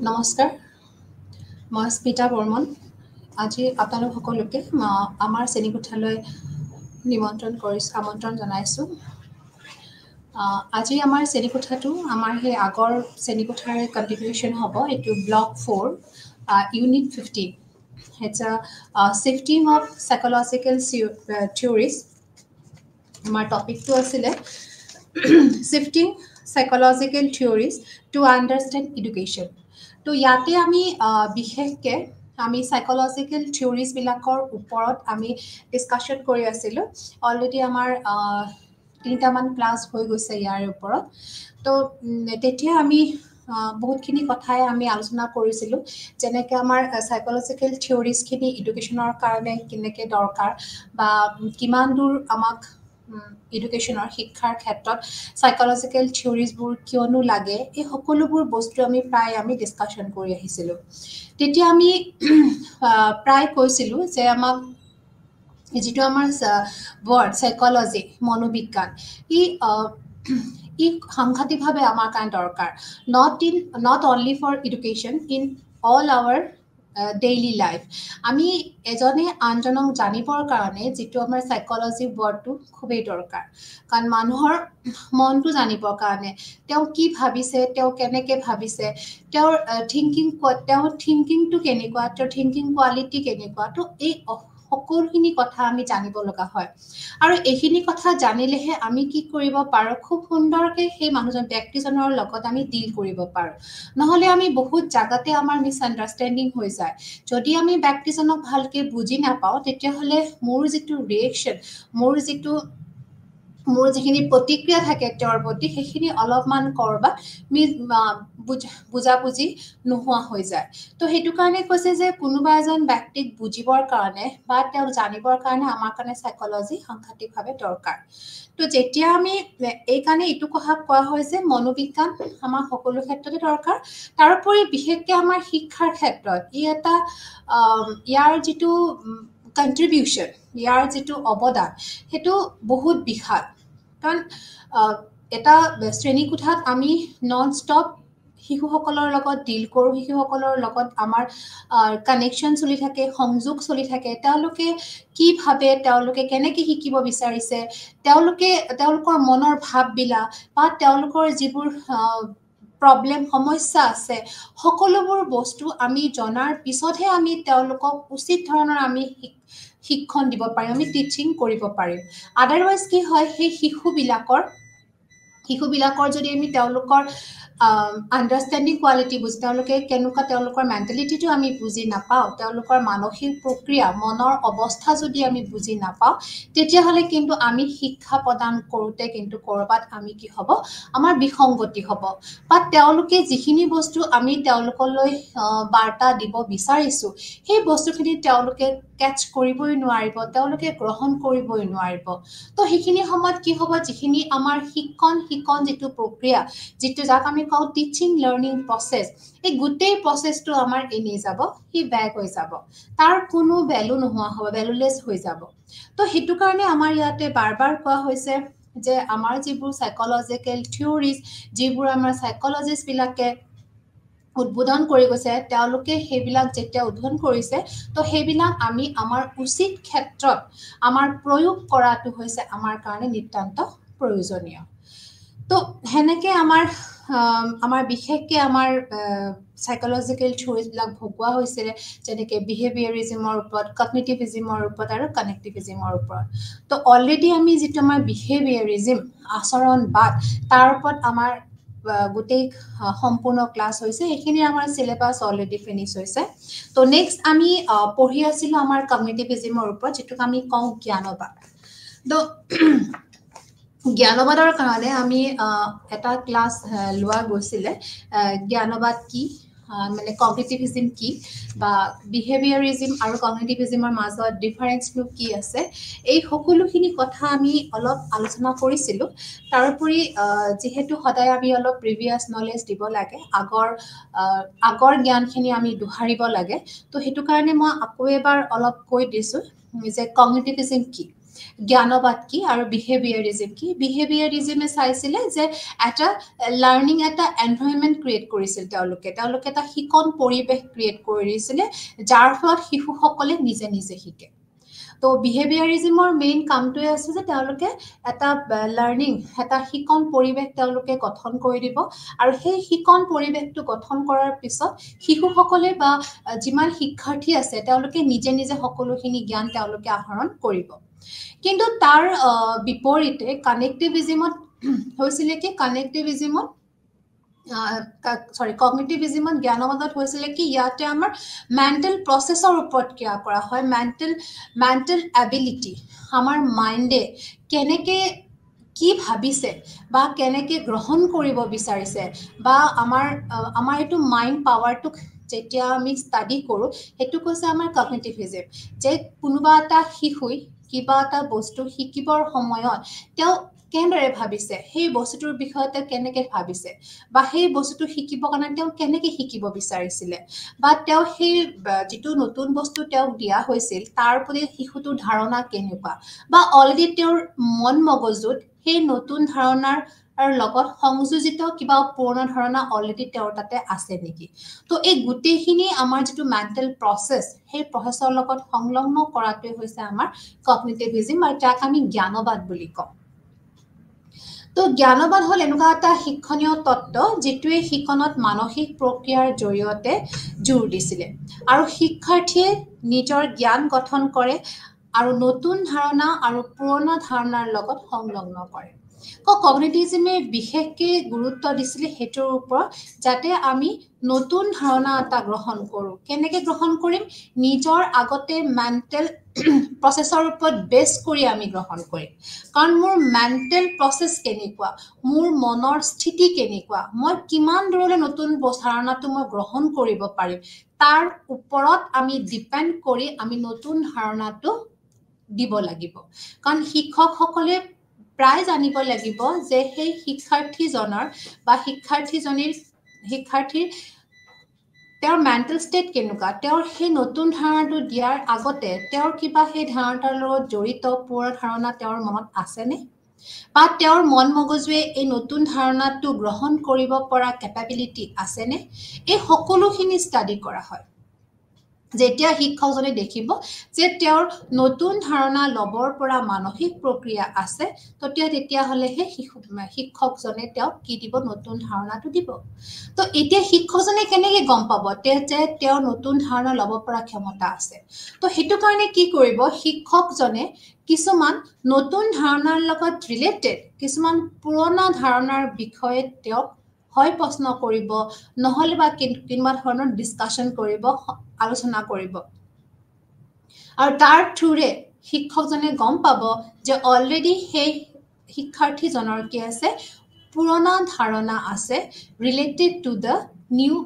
নমস্কাৰ, মই স্মিতা বৰ্মন। আজি আপোনালোক সকলোকে আমাৰ শ্ৰেণীকোঠালৈ আমন্ত্ৰণ জনাইছোঁ। আজি আমাৰ শ্ৰেণীকোঠাটো আমাৰ সেই আগৰ শ্ৰেণীকোঠাৰে কণ্টিনিউশ্যন হ'ব। এইটো block 4, unit 15। It's a shifting of psychological theories. আমাৰ টপিকটো আছিলে shifting psychological theories to understand education. তো ইয়াতে আমি বিশেষকৈ আমি সাইকোলজিক্যাল থিওৰিজবিলাকৰ ওপৰত আমি ডিছকাশ্যন কৰি আছিলোঁ। অলৰেডি আমাৰ 3টামান ক্লাছ হৈ গৈছে ইয়াৰ ওপৰত। তো তেতিয়া আমি বহুতখিনি কথাই আমি আলোচনা কৰিছিলোঁ, যেনেকৈ আমাৰ সাইকোলজিক্যাল থিওৰিজখিনি এডুকেশ্যনৰ কাৰণে কেনেকৈ দৰকাৰ বা কিমান দূৰ আমাক এডুকেশ্যনৰ শিক্ষাৰ ক্ষেত্ৰত সাইকোলজিক্যাল থিওৰিজবোৰ কিয়নো লাগে, এই সকলোবোৰ বস্তু আমি ডিছকাশ্যন কৰি আহিছিলোঁ। তেতিয়া আমি প্ৰায় কৈছিলোঁ যে আমাক যিটো আমাৰ ৱৰ্ড সাইকোলজি, মনোবিজ্ঞান, ই সাংঘাতিকভাৱে আমাৰ কাৰণে দৰকাৰ, not only for education, in all our daily life. আমি এজনে আনজনক জানিবৰ কাৰণে যিটো আমাৰ সাইকোলজি ৱৰ্ডটো খুবেই দৰকাৰ। কাৰণ মানুহৰ মনটো জানিবৰ কাৰণে তেওঁ কি ভাবিছে, তেওঁ কেনেকৈ ভাবিছে, তেওঁৰ থিংকিংটো কেনেকুৱা, তেওঁৰ থিংকিং কোৱালিটি কেনেকুৱা, তো এই সকলোখিনি কথা আমি জানিব লগা হয়। আৰু এইখিনি কথা জানিলেহে আমি কি কৰিব পাৰোঁ, খুব সুন্দৰকৈ সেই ব্যক্তিজনৰ লগত আমি ডিল কৰিব পাৰোঁ। নহ'লে আমি বহুত জাগাতে আমাৰ মিছআণ্ডাৰষ্টেণ্ডিং হৈ যায়। যদি আমি ব্যক্তিজনক ভালকৈ বুজি নাপাওঁ, তেতিয়াহ'লে মোৰ যিটো ৰিয়েকশ্যন, মোৰ যিখিনি প্ৰতিক্ৰিয়া থাকে তেওঁৰ প্ৰতি, সেইখিনি অলপমান ক'ৰবাত বুজাবুজি নোহোৱা হৈ যায়। তো সেইটো কাৰণে কৈছে যে কোনোবা এজন ব্যক্তিক বুজিবৰ কাৰণে বা তেওঁক জানিবৰ কাৰণে আমাৰ কাৰণে সাইকোলজি সাংঘাতিকভাৱে দৰকাৰ। তো যেতিয়া আমি এইকাৰণে এইটো কথা কোৱা হয় যে মনোবিজ্ঞান আমাৰ সকলো ক্ষেত্ৰতে দৰকাৰ। তাৰোপৰি বিশেষকৈ আমাৰ শিক্ষাৰ ক্ষেত্ৰত ইয়াৰ যিটো কণ্ট্ৰিবিউশ্যন, ইয়াৰ যিটো অৱদান, সেইটো বহুত বিশাল। কাৰণ এটা শ্ৰেণীকোঠাত আমি নন ষ্টপ শিশুসকলৰ লগত ডিল কৰোঁ, শিশুসকলৰ লগত আমাৰ কানেকশ্যন চলি থাকে, সংযোগ চলি থাকে। তেওঁলোকে কি ভাবে, তেওঁলোকে কেনেকৈ শিকিব বিচাৰিছে, তেওঁলোকৰ মনৰ ভাৱবিলাক বা তেওঁলোকৰ যিবোৰ প্ৰব্লেম, সমস্যা আছে, সকলোবোৰ বস্তু আমি জনাৰ পিছতহে আমি তেওঁলোকক উচিত ধৰণৰ আমি শিক্ষণ দিব পাৰিম, আমি টিচিং কৰিব পাৰিম। আদাৰৱাইজ কি হয়, সেই শিশুবিলাকৰ যদি আমি তেওঁলোকৰ আণ্ডাৰষ্টেণ্ডিং কোৱালিটি বুজি, তেওঁলোকৰ মেণ্টেলিটিটো আমি বুজি নাপাওঁ, তেওঁলোকৰ মানসিক প্ৰক্ৰিয়া, মনৰ অৱস্থা যদি আমি বুজি নাপাওঁ, তেতিয়াহ'লে কিন্তু আমি শিক্ষা প্ৰদান কৰোঁতে কিন্তু ক'ৰবাত আমি কি হ'ব, আমাৰ বিসংগতি হ'ব। বা তেওঁলোকে যিখিনি বস্তু আমি তেওঁলোকলৈ বাৰ্তা দিব বিচাৰিছোঁ, সেই বস্তুখিনি তেওঁলোকে কেটচ কৰিবই নোৱাৰিব, তেওঁলোকে গ্ৰহণ কৰিবই নোৱাৰিব। তো সেইখিনি সময়ত কি হ'ব, যিখিনি আমাৰ শিক্ষণ যিটো প্ৰক্ৰিয়া, যাক আমি কওঁ টিচিং লাৰ্ণিং প্ৰচেছ, এই গোটেই প্ৰচেছটো আমাৰ এনেই যাব, সি বেক হৈ যাব, তাৰ কোনো ভেলু নোহোৱা হ'ব, ভেলুলেছ হৈ যাব। তো সেইটো কাৰণে আমাৰ ইয়াতে বাৰ বাৰ কোৱা হৈছে যে আমাৰ যিবোৰ সাইকোলজিকেল থিওৰিজ, যিবোৰ আমাৰ সাইকোলজিষ্টবিলাকে উদ্বোধন কৰি গৈছে, তেওঁলোকে সেইবিলাক যেতিয়া উদ্বোধন কৰিছে, তো সেইবিলাক আমি আমাৰ উচিত ক্ষেত্ৰত আমাৰ প্ৰয়োগ কৰাটো হৈছে আমাৰ কাৰণে নিতান্ত প্ৰয়োজনীয়। তো সেনেকৈ আমাৰ বিশেষকৈ আমাৰ সাইকোলজিকেল থিওৰিজবিলাক ভগোৱা হৈছিলে, যেনেকৈ বিহেভিয়াৰিজিমৰ ওপৰত, কগনিটিভিজিমৰ ওপৰত আৰু কানেক্টিভিজিমৰ ওপৰত। তো অলৰেডি আমি যিটো আমাৰ বিহেভিয়াৰিজিম, আচৰণবাদ, তাৰ ওপৰত আমাৰ গোটেই সম্পূৰ্ণ ক্লাছ হৈছে। এইখিনি আমাৰ চিলেবাছ অলৰেডি ফিনিছ হৈছে। তো নেক্সট আমি পঢ়ি আছিলোঁ আমাৰ কগনিটিভিজিমৰ ওপৰত, যিটোক আমি কওঁ জ্ঞানবাদ। তো জ্ঞানবাদৰ কাৰণে আমি এটা ক্লাছ লোৱা গৈছিলে, জ্ঞানবাদ কি, মানে কগনিটিভিজিম কি, বা বিহেভিয়াৰিজিম আৰু কগনিটিভিজিমৰ মাজত ডিফাৰেঞ্চনো কি আছে, এই সকলোখিনি কথা আমি অলপ আলোচনা কৰিছিলোঁ। তাৰোপৰি যিহেতু সদায় আমি অলপ প্ৰিভিয়াছ নলেজ দিব লাগে, আগৰ জ্ঞানখিনি আমি দোহাৰিব লাগে, তো সেইটো কাৰণে মই আকৌ এবাৰ অলপ কৈ দিছোঁ যে কগনিটিভিজিম কি। জ্ঞানবাদ কি আৰু বিহেভিয়াৰিজম কি বিহেভিয়াৰিজমে চাইছিলে যে এটা লাৰ্নিং এটা এনভাইৰনমেন্ট ক্ৰিয়েট কৰিছিল তেওঁলোকে এটা শিকন পৰিৱেশ ক্ৰিয়েট কৰিছিলে যাৰ ফলত শিশুসকলে নিজে নিজে শিকে তো বিহেভিয়াৰিজমৰ মেইন কামটোৱে আছে যে তেওঁলোকে এটা লাৰ্নিং এটা শিকন পৰিৱেশ তেওঁলোকে গঠন কৰি দিব আৰু সেই শিকন পৰিৱেশটো গঠন কৰাৰ পিছত শিশুসকলে বা যিমান শিক্ষাৰ্থী আছে তেওঁলোকে নিজে নিজে সকলোখিনি জ্ঞান তেওঁলোকে আহৰণ কৰিব কিন্তু তাৰ বিপৰীতে কানেক্টিভিজমত হৈছিলে কি কানেক্টিভিজমত কগনিটিভিজমত জ্ঞানবাদত হৈছিলে কি ইয়াতে আমাৰ মেণ্টেল প্ৰচেছৰ ওপৰত ক্ৰিয়া কৰা হয় মেণ্টেল এবিলিটি আমাৰ মাইণ্ডে কেনেকে কি ভাবিছে বা কেনেকে গ্ৰহণ কৰিব বিচাৰিছে বা আমাৰ এইটো মাইণ্ড পাৱাৰটোক যেতিয়া আমি ষ্টাডি কৰোঁ সেইটো কৈছে আমাৰ কগনিটিভিজম যে কোনোবা এটা শিশুই কিবা এটা বস্তু শিকিবৰ সময়ত তেওঁ কেনেদৰে ভাবিছে সেই বস্তুটোৰ বিষয়ে তেওঁ কেনেকে ভাবিছে বা সেই বস্তুটো শিকিবৰ কাৰণে তেওঁ কেনেকে শিকিব বিচাৰিছিলে বা তেওঁ সেই যিটো নতুন বস্তু তেওঁক দিয়া হৈছিল তাৰ প্ৰতি শিশুটোৰ ধাৰণা কেনেকুৱা বা অলৰেডি তেওঁৰ মন মগজুত সেই নতুন ধাৰণাৰ লগত সংযোজিত কিবা পুৰণা ধাৰণা অলৰেডি তেওঁৰ তাতে আছে নেকি তো এই গোটেইখিনি আমাৰ যিটো মেণ্টেল প্ৰচেছ সেই প্ৰচেছৰ লগত সংলগ্ন কৰাটোৱে হৈছে আমাৰ কগনিটিভিজম আৰু যাক আমি জ্ঞানবাদ বুলি কওঁ তো জ্ঞানবাদ হ'ল এনেকুৱা এটা শিক্ষণীয় তত্ত্ব যিটোৱে শিকনত মানসিক প্ৰক্ৰিয়াৰ জৰিয়তে জোৰ দিছিলে আৰু শিক্ষাৰ্থীয়ে নিজৰ জ্ঞান গঠন কৰে আৰু নতুন ধাৰণা আৰু পুৰণা ধাৰণাৰ লগত সংলগ্ন কৰে কগনিটিভিজমে বিশেষকে গুৰুত্ব দিছিলে সেইটোৰ ওপৰত যাতে আমি নতুন ধাৰণা এটা গ্ৰহণ কৰোঁ কেনেকে গ্ৰহণ কৰিম নিজৰ আগতে মেণ্টেল প্ৰচেছৰ ওপৰত বেছ কৰি আমি গ্ৰহণ কৰিম কাৰণ মোৰ মেণ্টেল প্ৰচেছ কেনেকুৱা মোৰ মনৰ স্থিতি কেনেকুৱা মই কিমান দূৰলৈ নতুন ধাৰণাটো মই গ্ৰহণ কৰিব পাৰিম তাৰ ওপৰত আমি ডিপেণ্ড কৰি আমি নতুন ধাৰণাটো দিব লাগিব কাৰণ শিক্ষকসকলে প্ৰায় জানিব লাগিব যে সেই শিক্ষাৰ্থীজনৰ বা শিক্ষাৰ্থীৰ তেওঁৰ মেণ্টেল ষ্টেট কেনেকুৱা তেওঁৰ সেই নতুন ধাৰণাটো দিয়াৰ আগতে তেওঁৰ কিবা সেই ধাৰণাৰ লগত জড়িত পুৰণা ধাৰণা তেওঁৰ মনত আছেনে বা তেওঁৰ মন মগজুৱে এই নতুন ধাৰণাটো গ্ৰহণ কৰিব পৰা কেপাবিলিটি আছেনে এই সকলোখিনি ষ্টাডি কৰা হয় যেতিয়া শিক্ষকজনে দেখিব যে তেওঁৰ নতুন ধাৰণা ল'বৰ পৰা মানসিক প্ৰক্ৰিয়া আছে তেতিয়াহ'লেহে শিক্ষকজনে তেওঁক কি দিব নতুন ধাৰণাটো দিব তো এতিয়া শিক্ষকজনে কেনেকৈ গম পাব যে তেওঁৰ নতুন ধাৰণা ল'ব পৰা ক্ষমতা আছে তো সেইটো কাৰণে কি কৰিব শিক্ষকজনে কিছুমান নতুন ধাৰণাৰ লগত ৰিলেটেড কিছুমান পুৰণা ধাৰণাৰ বিষয়ে তেওঁক হয় প্ৰশ্ন কৰিব নহলে বা কিবা ধৰণৰ ডিসকাশন কৰিব আলোচনা কৰিব আৰু তাৰ থ্ৰুৰে শিক্ষকজনে গম পাব যে অলৰেডি সেই শিক্ষাৰ্থীজনৰ কি আছে পুৰণা ধাৰণা আছে related to the new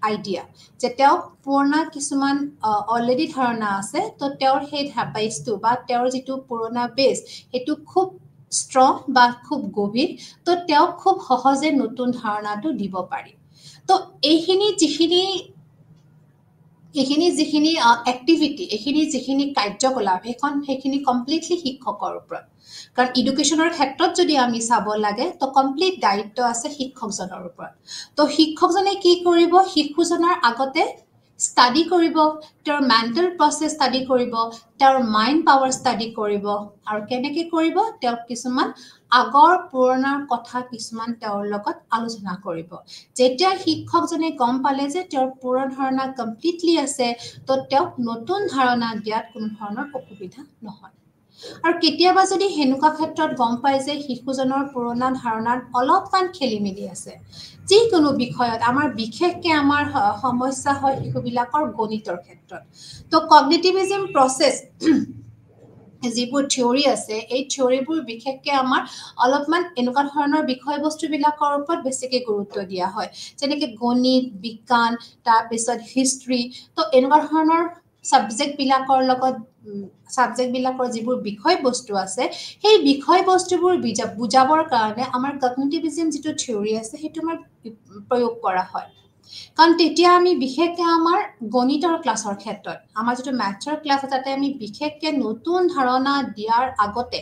idea যে তেওঁ পুৰণা কিছুমান অলৰেডি ধাৰণা আছে তো তেওঁৰ সেই বেছটো বা তেওঁৰ যিটো পুৰণা বেছ সেইটো খুব ষ্ট্ৰং বা খুব গভীৰ তো তেওঁ খুব সহজে নতুন ধাৰণাটো দিব পাৰি তো এইখিনি যিখিনি এক্টিভিটি এইখিনি যিখিনি কাৰ্যকলাপ সেইখিনি কমপ্লিটলি শিক্ষকৰ ওপৰত কাৰণ এডুকেশ্যনৰ ক্ষেত্ৰত যদি আমি চাব লাগে তো কমপ্লিট দায়িত্ব আছে শিক্ষকজনৰ ওপৰত তো শিক্ষকজনে কি কৰিব শিশুজনৰ আগতে ষ্টাডি কৰিব তেওঁৰ মেণ্টেল প্ৰচেছ ষ্টাডি কৰিব তেওঁৰ মাইণ্ড পাৱাৰ ষ্টাডি কৰিব আৰু কেনেকৈ কৰিব তেওঁ কিছুমান আগৰ পুৰণাৰ কথা কিছুমান তেওঁৰ লগত আলোচনা কৰিব যেতিয়া শিক্ষকজনে গম পালে যে তেওঁৰ পুৰণা ধাৰণা কমপ্লিটলি আছে তো তেওঁক নতুন ধাৰণা দিয়াত কোনো ধৰণৰ অসুবিধা নহয় আৰু কেতিয়াবা যদি হেনুকা ক্ষেত্ৰত গম পায় যে শিশুজনৰ পুৰণা ধাৰণাত অলপমান খেলিমেলি আছে যিকোনো বিষয়ত আমাৰ বিশেষকে আমাৰ সমস্যা হয় শিশুবিলাকৰ গণিতৰ ক্ষেত্ৰত তো কগনিটিভিজম প্ৰচেছ যিবোৰ থিয়ৰী আছে এই থিয়ৰীবোৰ বিশেষকে আমাৰ অলপমান এনেকুৱা ধৰণৰ বিষয়বস্তুবিলাকৰ ওপৰত বেছিকে গুৰুত্ব দিয়া হয় যেনেকৈ গণিত বিজ্ঞান তাৰপিছত হিষ্ট্ৰী তো এনেকুৱা ধৰণৰ সাবজেক্টবিলাকৰ লগত সাবজেক্টবিলাকৰ যিবোৰ বিষয়বস্তু আছে সেই বিষয়বস্তুবোৰ বুজাবৰ কাৰণে আমাৰ কগনিটিভিজম যিটো থিয়ৰী আছে সেইটো আমাৰ প্ৰয়োগ কৰা হয় কাৰণ তেতিয়া আমি বিশেষকৈ আমাৰ গণিতৰ ক্লাছৰ ক্ষেত্ৰত আমাৰ যিটো মেথছৰ ক্লাছ তাতে আমি বিশেষকৈ নতুন ধাৰণা দিয়াৰ আগতে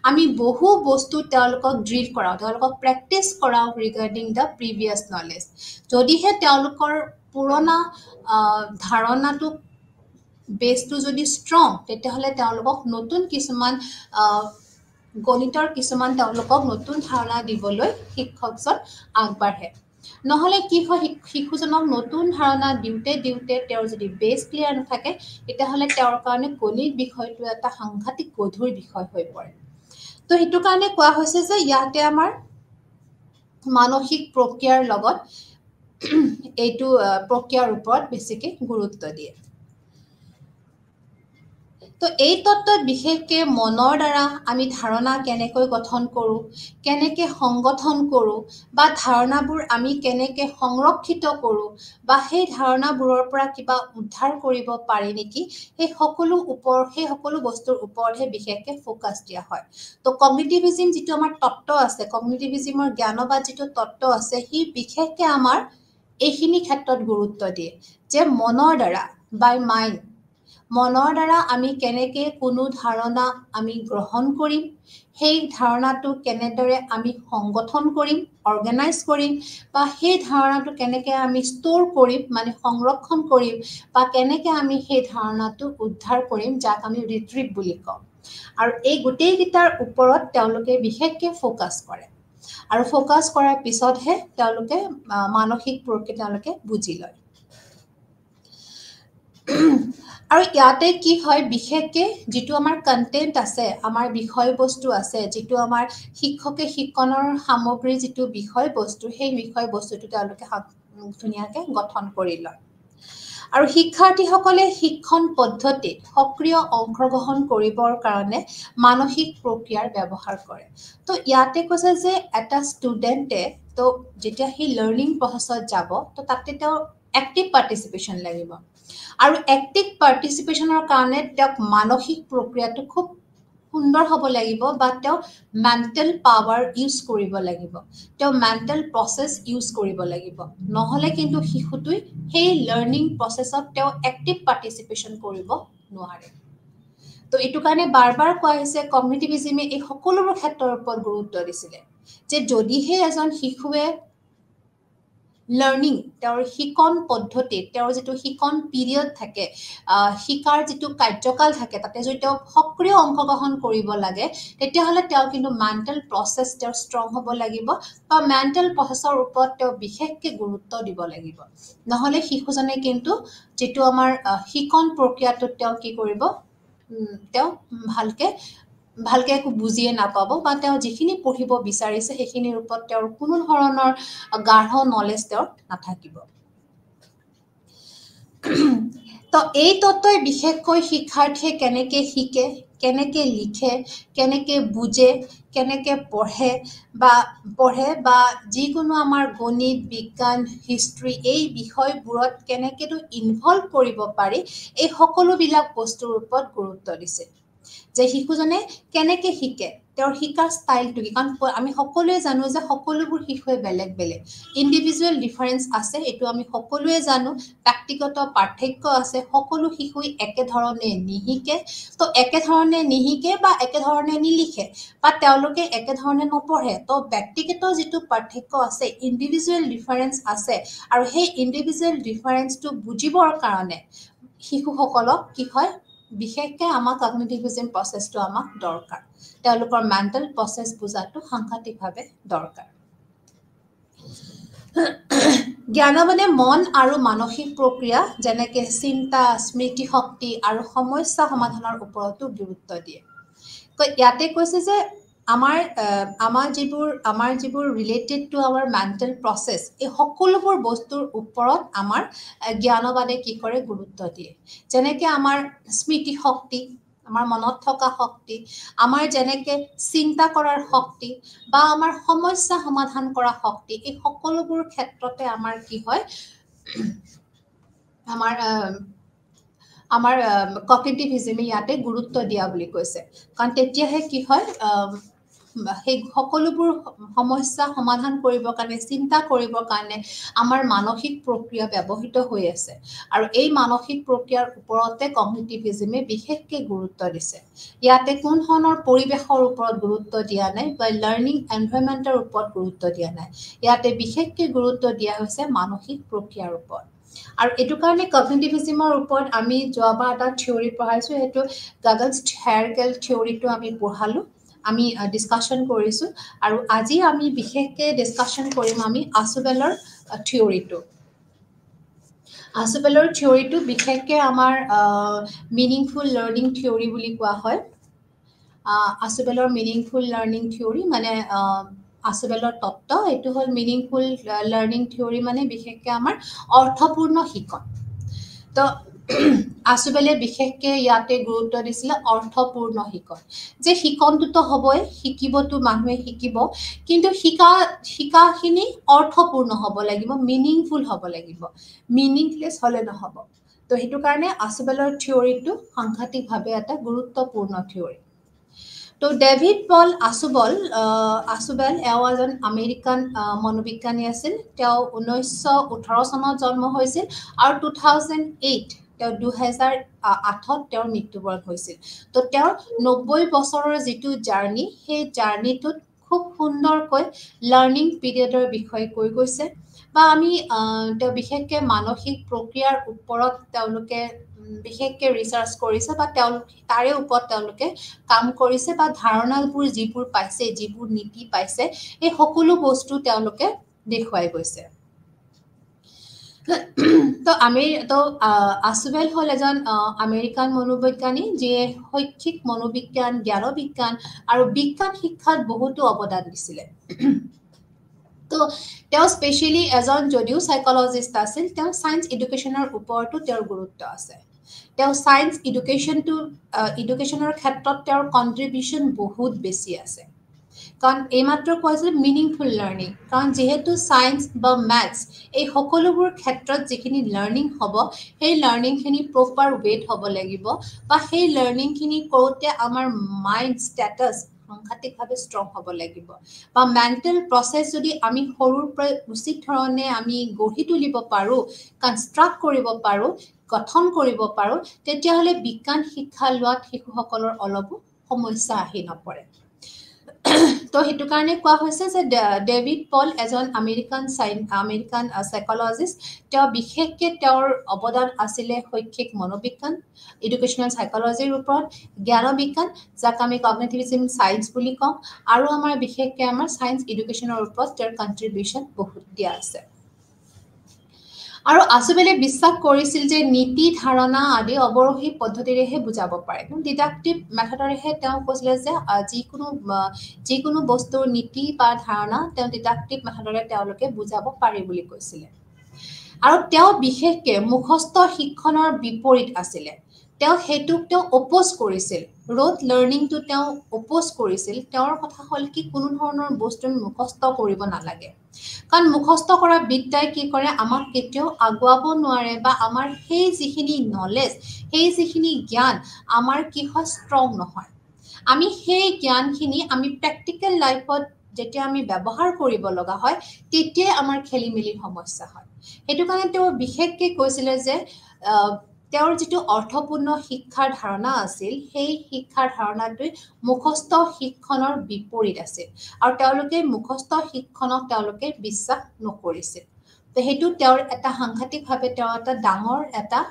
আমি বহু বস্তু তেওঁলোকক ড্ৰিল কৰাওঁ, তেওঁলোকক প্ৰেক্টিচ কৰাওঁ ৰিগাৰ্ডিং দ্য প্ৰিভিয়াছ নলেজ। যদিহে তেওঁলোকৰ পুৰণা ধাৰণাটো বেছটো যদি ষ্ট্ৰং, তেতিয়াহ'লে তেওঁলোকক নতুন কিছুমান গণিতৰ কিছুমান তেওঁলোকক নতুন ধাৰণা দিবলৈ শিক্ষকজন আগবাঢ়ে। নহ'লে কি হয়, শিশুজনক নতুন ধাৰণা দিওঁতে দিওঁতে তেওঁৰ যদি বেছ ক্লিয়াৰ নাথাকে, তেতিয়াহ'লে তেওঁৰ কাৰণে গণিত বিষয়টো এটা সাংঘাতিক গধুৰ বিষয় হৈ পৰে। তো সেইটো কাৰণে কোৱা হৈছে যে ইয়াতে আমাৰ মানসিক প্ৰক্ৰিয়াৰ লগত এইটো প্ৰক্ৰিয়াৰ ওপৰত বেছিকৈ গুৰুত্ব দিয়ে। তো এই তত্ত্বত বিশেষকৈ মনৰ দ্বাৰা আমি ধাৰণা কেনেকৈ গঠন কৰোঁ, কেনেকৈ সংগঠন কৰোঁ, বা ধাৰণাবোৰ আমি কেনেকৈ সংৰক্ষিত কৰোঁ, বা সেই ধাৰণাবোৰৰ পৰা কিবা উদ্ধাৰ কৰিব পাৰি নেকি, সেই সকলো বস্তুৰ ওপৰতহে বিশেষকৈ ফ'কাছ দিয়া হয়। তো কগনিটিভিজিম যিটো আমাৰ তত্ত্ব আছে, কগনিটিভিজিমৰ জ্ঞানবাদ যিটো তত্ত্ব আছে, সি বিশেষকৈ আমাৰ এইখিনি ক্ষেত্ৰত গুৰুত্ব দিয়ে যে মনৰ দ্বাৰা বাই মাইণ্ড, মনৰ দ্বাৰা আমি কেনেকৈ কোনো ধাৰণা আমি গ্ৰহণ কৰিম, সেই ধাৰণাটো কেনেদৰে আমি সংগঠন কৰিম, অৰ্গেনাইজ কৰিম, বা সেই ধাৰণাটো কেনেকৈ আমি ষ্ট'ৰ কৰিম মানে সংৰক্ষণ কৰিম, বা কেনেকৈ আমি সেই ধাৰণাটো উদ্ধাৰ কৰিম, যাক আমি ৰিট্ৰিভ বুলি কওঁ। আৰু এই গোটেইকেইটাৰ ওপৰত তেওঁলোকে বিশেষকৈ ফ'কাছ কৰে। আৰু ফ'কাছ কৰাৰ পিছতহে তেওঁলোকে মানসিক প্ৰক্ৰিয়া তেওঁলোকে বুজি লয়। আৰু ইয়াতে কি হয়, বিশেষকৈ যিটো আমাৰ কণ্টেণ্ট আছে, আমাৰ বিষয়বস্তু আছে, যিটো আমাৰ শিক্ষকে শিক্ষণৰ সামগ্ৰীৰ যিটো বিষয়বস্তু, সেই বিষয়বস্তুটো তেওঁলোকে ধুনীয়াকৈ গঠন কৰি লয়। আৰু শিক্ষাৰ্থীসকলে শিক্ষণ পদ্ধতিত সক্ৰিয় অংশগ্ৰহণ কৰিবৰ কাৰণে মানসিক প্ৰক্ৰিয়াৰ ব্যৱহাৰ কৰে। তো ইয়াতে কৈছে যে এটা ষ্টুডেণ্টে তো যেতিয়া সি লাৰ্ণিং প্ৰচেছত যাব, তো তাতে তেওঁ এক্টিভ পাৰ্টিচিপেশ্যন লাগিব। আৰু এক্টিভ পাৰ্টিচিপেশ্যনৰ কাৰণে তেওঁক মানসিক প্ৰক্ৰিয়াটো খুব সুন্দৰ হ'ব লাগিব, বা তেওঁ মেণ্টেল পাৱাৰ ইউজ কৰিব লাগিব, তেওঁ মেণ্টেল প্ৰচেছ ইউজ কৰিব লাগিব। নহ'লে কিন্তু শিশুটোৱে সেই লাৰ্ণিং প্ৰচেছত তেওঁ এক্টিভ পাৰ্টিচিপেশ্যন কৰিব নোৱাৰে। তো এইটো কাৰণে বাৰ বাৰ কোৱা হৈছে, কগনিটিভিজিমে এই সকলোবোৰ ক্ষেত্ৰৰ ওপৰত গুৰুত্ব দিছিলে যে যদিহে এজন শিশুৱে লাৰ্ণিং, তেওঁৰ শিকণ পদ্ধতিত, তেওঁৰ যিটো শিকণ পিৰিয়ড থাকে, শিকাৰ যিটো কাৰ্যকাল থাকে, তাতে যদি তেওঁ সক্ৰিয় অংশগ্ৰহণ কৰিব লাগে, তেতিয়াহ'লে তেওঁ কিন্তু মেণ্টেল প্ৰচেছ তেওঁৰ ষ্ট্ৰং হ'ব লাগিব, বা মেণ্টেল প্ৰচেছৰ ওপৰত তেওঁ বিশেষকৈ গুৰুত্ব দিব লাগিব। নহ'লে শিশুজনে কিন্তু যিটো আমাৰ শিকণ প্ৰক্ৰিয়াটোত তেওঁ কি কৰিব, তেওঁ ভালকৈ একো বুজিয়ে নাপাব, বা তেওঁ যিখিনি পঢ়িব বিচাৰিছে সেইখিনিৰ ওপৰত তেওঁৰ কোনো ধৰণৰ গাঢ় নলেজ তেওঁৰ নাথাকিব। তো এই তত্ত্বই বিশেষকৈ শিক্ষাৰ্থীয়ে কেনেকৈ শিকে, কেনেকৈ লিখে, কেনেকৈ বুজে, কেনেকৈ পঢ়ে বা যিকোনো আমাৰ গণিত, বিজ্ঞান, হিষ্ট্ৰী এই বিষয়বোৰত কেনেকৈতো ইনভলভ কৰিব পাৰি, এই সকলোবিলাক বস্তুৰ ওপৰত গুৰুত্ব দিছে। যে শিশুজনে কেনেকৈ শিকে, তেওঁৰ শিকাৰ ষ্টাইলটো কি, কাৰণ আমি সকলোৱে জানো যে সকলোবোৰ শিশুৱে বেলেগ বেলেগ, ইণ্ডিভিজুৱেল ডিফাৰেঞ্চ আছে, এইটো আমি সকলোৱে জানো, ব্যক্তিগত পাৰ্থক্য আছে, সকলো শিশুৱে একেধৰণে নিশিকে। তো একেধৰণে নিশিকে বা একেধৰণে নিলিখে, বা তেওঁলোকে একেধৰণে নপঢ়ে। তো ব্যক্তিগত যিটো পাৰ্থক্য আছে, ইণ্ডিভিজুৱেল ডিফাৰেঞ্চ আছে, আৰু সেই ইণ্ডিভিজুৱেল ডিফাৰেঞ্চটো বুজিবৰ কাৰণে শিশুসকলক কি হয়, বিশেষকৈ আমাক কগনিটিভিজিম প্ৰচেছটো আমাক দৰকাৰ, তেওঁলোকৰ মেণ্টেল প্ৰচেছ বুজাটো সাংঘাতিকভাৱে দৰকাৰ। জ্ঞানবাদে মন আৰু মানসিক প্ৰক্ৰিয়া যেনেকৈ চিন্তা, স্মৃতিশক্তি আৰু সমস্যা সমাধানৰ ওপৰতো গুৰুত্ব দিয়ে। ইয়াতে কৈছে যে আমাৰ যিবোৰ related to our mental process, এই সকলোবোৰ বস্তুৰ ওপৰত আমাৰ জ্ঞানবাদে কি কৰে, গুৰুত্ব দিয়ে। যেনেকৈ আমাৰ স্মৃতিশক্তি, আমাৰ মনত থকা শক্তি, আমাৰ যেনেকৈ চিন্তা কৰাৰ শক্তি, বা আমাৰ সমস্যা সমাধান কৰা শক্তি, এই সকলোবোৰ ক্ষেত্ৰতে আমাৰ কি হয়, আমাৰ কগনিটিভিজিমে ইয়াতে গুৰুত্ব দিয়া বুলি কৈছে। কাৰণ তেতিয়াহে কি হয়, সেই সকলোবোৰ সমস্যা সমাধান কৰিবৰ কাৰণে চিন্তা কৰিবৰ কাৰণে আমাৰ মানসিক প্ৰক্ৰিয়া ব্যৱহৃত হৈ আছে আৰু এই মানসিক প্ৰক্ৰিয়াৰ ওপৰতে কগনিটিভিজমে বিশেষকৈ গুৰুত্ব দিছে ইয়াতে কোন ধৰণৰ পৰিৱেশৰ ওপৰত গুৰুত্ব দিয়া নাই বা লাৰ্নিং এনভাইৰনমেণ্টৰ ওপৰত গুৰুত্ব দিয়া নাই ইয়াতে বিশেষকৈ গুৰুত্ব দিয়া হৈছে মানসিক প্ৰক্ৰিয়াৰ ওপৰত আৰু এটো কাৰণে কগনিটিভিজমৰ ওপৰত আমি যোৱাবাৰ এটা থিওৰি পঢ়াইছো এটো গাগলছ হেয়াৰকেল থিওৰিটো আমি পঢ়ালো আমি ডিসকাশন কৰিছো আৰু আজি আমি বিশেষকৈ ডিসকাশন কৰিম আমি আসুবেলৰ থিওৰিটো আসুবেলৰ থিওৰিটো বিশেষকৈ আমাৰ মিনিংফুল লাৰ্নিং থিওৰি বুলি কোৱা হয় আসুবেলৰ মিনিংফুল লাৰ্নিং থিওৰি মানে আসুবেলৰ তত্ত্ব এটো হল মিনিংফুল লাৰ্নিং থিওৰি মানে বিশেষকৈ আমাৰ অৰ্থপূৰ্ণ শিক্ষণ তো আসুবেলে বিশেষকৈ ইয়াতে গুৰুত্ব দিছিল অৰ্থপূৰ্ণ শিক্ষণ যে শিক্ষণটো হবই শিকিবটো মানুহে শিকিব কিন্তু শিকাখিনি অৰ্থপূৰ্ণ হ'ব লাগিব মিনিংফুল হ'ব লাগিব মিনিংলেছ হলে নহব তো হেতু কাৰণে আসুবেলৰ থিওৰিটো সাংঘাতিকভাৱে এটা গুৰুত্বপূৰ্ণ থিওৰি তো ডেভিড পল আসুবেল এও এজন আমেৰিকান মনোবিজ্ঞানী আছিল তেওঁ 1918 চনত জন্ম হৈছিল আৰু 2008 তেওঁ 2008ত তেওঁৰ মৃত্যুবৰণ হৈছিল তো তেওঁৰ 90 বছৰৰ যিটো জাৰ্নি সেই জাৰ্নিটোত খুব সুন্দৰকৈ লাৰ্নিং পিৰিয়ডৰ বিষয়ে কৈ গৈছে বা আমি তেওঁ বিশেষকৈ মানসিক প্ৰক্ৰিয়াৰ ওপৰত তেওঁলোকে বিশেষকৈ ৰিচাৰ্চ কৰিছে বা তাৰে ওপৰত তেওঁলোকে কাম কৰিছে বা ধাৰণাবোৰ যিবোৰ পাইছে যিবোৰ নীতি পাইছে এই সকলো বস্তু তেওঁলোকে দেখুৱাই গৈছে তো আসুবেল হল এজন আমেৰিকান মনোবিজ্ঞানী যিয়ে শৈক্ষিক মনোবিজ্ঞান জ্ঞানবিজ্ঞান আৰু বিজ্ঞান শিক্ষাত বহুতো অৱদান দিছিলে তো তেওঁ স্পেশালি এজন যদিও সাইকোলজিষ্ট আছিল তেওঁ সায়েন্স এডুকেশনৰ ওপৰতো তেওঁৰ গুৰুত্ব আছে তেওঁ সায়েন্স এডুকেশনৰ ক্ষেত্ৰত তেওঁৰ কন্ট্ৰিবিউশন বহুত বেছি আছে কাৰণ এইমাত্ৰ কৈছিল মিনিংফুল লাৰ্নিং কাৰণ যেহেতু সায়েন্স বা ম্যাথছ এই সকলোবোৰ ক্ষেত্ৰত যিখিনি লাৰ্নিং হ'ব সেই লাৰ্নিংখিনি প্ৰপাৰ ৱেট হ'ব লাগিব বা সেই লাৰ্নিংখিনি কৰোঁতে আমাৰ মাইণ্ড ষ্টেটাছ সাংঘাতিকভাৱে ষ্ট্ৰং হ'ব লাগিব বা মেণ্টেল প্ৰচেছ যদি আমি সৰুৰ পৰা উচিত ধৰণে আমি গঢ়ি তুলিব পাৰোঁ কনষ্ট্ৰাক্ট কৰিব পাৰোঁ গঠন কৰিব পাৰোঁ তেতিয়াহ'লে বিজ্ঞান শিক্ষা লোৱাত শিশুসকলৰ অলপো সমস্যা আহি নপৰে তো হেতু কাৰণে কোৱা হৈছে যে ডেভিড পল এজন আমেৰিকান সাইকোলজিষ্ট তেওঁ বিশেষকৈ তেওঁৰ অৱদান আছিলে শৈক্ষিক মনোবিজ্ঞান এডুকেশ্যনেল সাইকোলজিৰ ওপৰত জ্ঞানবিজ্ঞান যাক আমি কগনিটিভিজম সায়েন্স বুলি কওঁ আৰু আমাৰ বিশেষকৈ আমাৰ সায়েন্স এডুকেশ্যনৰ ওপৰত তেওঁৰ কন্ট্ৰিবিউশন বহুত দিয়া আছে আৰু আসুবেলে বিশ্বাস কৰিছিল যে নীতি ধাৰণা আদি অৱৰোহী পদ্ধতিৰেহে বুজাব পাৰে ডিডাক্টিভ মেথডৰেহে তেওঁ কৈছিলে যে যিকোনো বস্তুৰ নীতি বা ধাৰণা তেওঁ ডিডাক্টিভ মেথডৰে তেওঁলোকে বুজাব পাৰি বুলি কৈছিলে আৰু তেওঁ বিশেষকৈ মুখস্থ শিক্ষণৰ বিপৰীত আছিলে তেওঁ অপোজ কৰিছিল ৰোট লাৰ্নিংটো তেওঁ অপোজ কৰিছিল তেওঁৰ কথা হ'ল কি কোনো ধৰণৰ বস্তু মুখস্থ কৰিব নালাগে কাৰণ মুখস্থ কৰা বিদ্যাই কি কৰে আমাক কেতিয়াও আগুৱাব নোৱাৰে বা আমাৰ সেই যিখিনি নলেজ সেই যিখিনি জ্ঞান আমাৰ কি হয় ষ্ট্ৰং নহয় আমি সেই জ্ঞানখিনি আমি প্ৰেক্টিকেল লাইফত যেতিয়া আমি ব্যৱহাৰ কৰিব লগা হয় তেতিয়াই আমাৰ খেলিমেলিৰ সমস্যা হয় হেতু কাৰণে তেওঁ বিশেষকৈ কৈছিলে যে তেওঁৰ যিটো অৰ্থপূৰ্ণ শিক্ষাৰ ধাৰণা আছিল সেই শিক্ষাৰ ধাৰণাটোই মুখস্থ শিক্ষণৰ বিপৰীত আছিল আৰু তেওঁলোকে মুখস্থ শিক্ষণক তেওঁলোকে বিশ্বাস নকৰিছিল তো হেতু তেওঁৰ এটা সাংঘাতিকভাৱে তেওঁৰ এটা ডাঙৰ এটা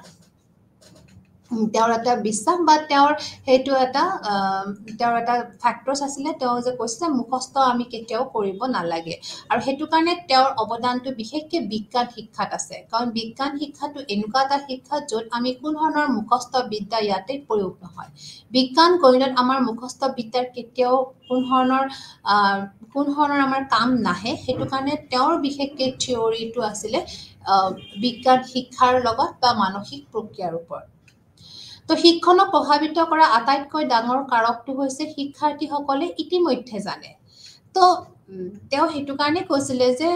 বিশ্বাস বা তেওঁৰ হেতু এটা ফ্যাক্টৰছ আছিলে তেওঁ যে কৈছে মুখস্থ আমি কেতিয়াও কৰিব নালাগে আৰু হেতু কাৰণে তেওঁৰ অৱদানটো বিশেষকৈ বিজ্ঞান শিক্ষাত আছে কাৰণ বিজ্ঞান শিক্ষাটো এনেকুৱা এটা শিক্ষা য'ত আমি কোন ধৰণৰ মুখস্থ বিদ্যা ইয়াতে প্ৰয়োগ নহয় বিজ্ঞান গণিতত আমাৰ মুখস্থ বিদ্যাৰ কেতিয়াও কোন ধৰণৰ আমাৰ কাম নাহে হেতু কাৰণে তেওঁৰ বিশেষকৈ থিওৰিটো আছিলে বিজ্ঞান শিক্ষাৰ লগত বা মানসিক প্ৰক্ৰিয়াৰ ওপৰত তো শিক্ষণক প্ৰভাৱিত কৰা আটাইতকৈ ডাঙৰ কাৰকটো হৈছে শিক্ষাৰ্থীসকলে ইতিমধ্যে জানে তো তেওঁ হেতু কাৰণে কৈছিলে যে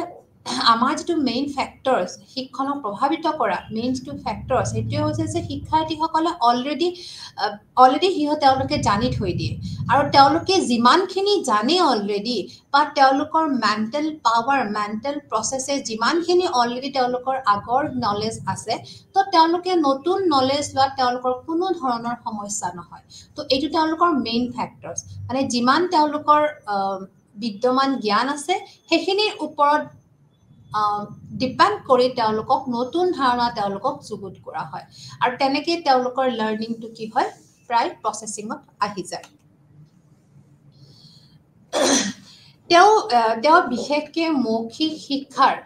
আমাৰ যেটো মেইন ফ্যাক্টৰস শিক্ষণক প্ৰভাৱিত কৰা মেইন যেটো ফ্যাক্টৰস এটো হৈছে যে শিক্ষাৰ্থীসকলে অলৰেডি তেওঁলোকে জানি থৈ দিয়ে আৰু তেওঁলোকে যিমানখিনি জানে অলৰেডি বা তেওঁলোকৰ মেন্টাল পাৱাৰ মেন্টাল প্ৰসেছে যিমানখিনি অলৰেডি তেওঁলোকৰ আগৰ নলেজ আছে তো তেওঁলোকে নতুন নলেজ লোৱা তেওঁলোকৰ কোনো ধৰণৰ সমস্যা নহয় তো এইটো তেওঁলোকৰ মেইন ফ্যাক্টৰস মানে যিমান তেওঁলোকৰ বিদ্যমান জ্ঞান আছে সেইখিনিৰ ওপৰত ডিপেন্ড কৰি তেওঁলোকক নতুন ধাৰণা তেওঁলোকক যুগুত কৰা হয় আৰু তেনেকৈ তেওঁলোকৰ লাৰ্নিংটো কি হয় প্ৰায় প্ৰসেসিঙত আহি যায় তেওঁ বিশেষকৈ মৌখিক শিক্ষাৰ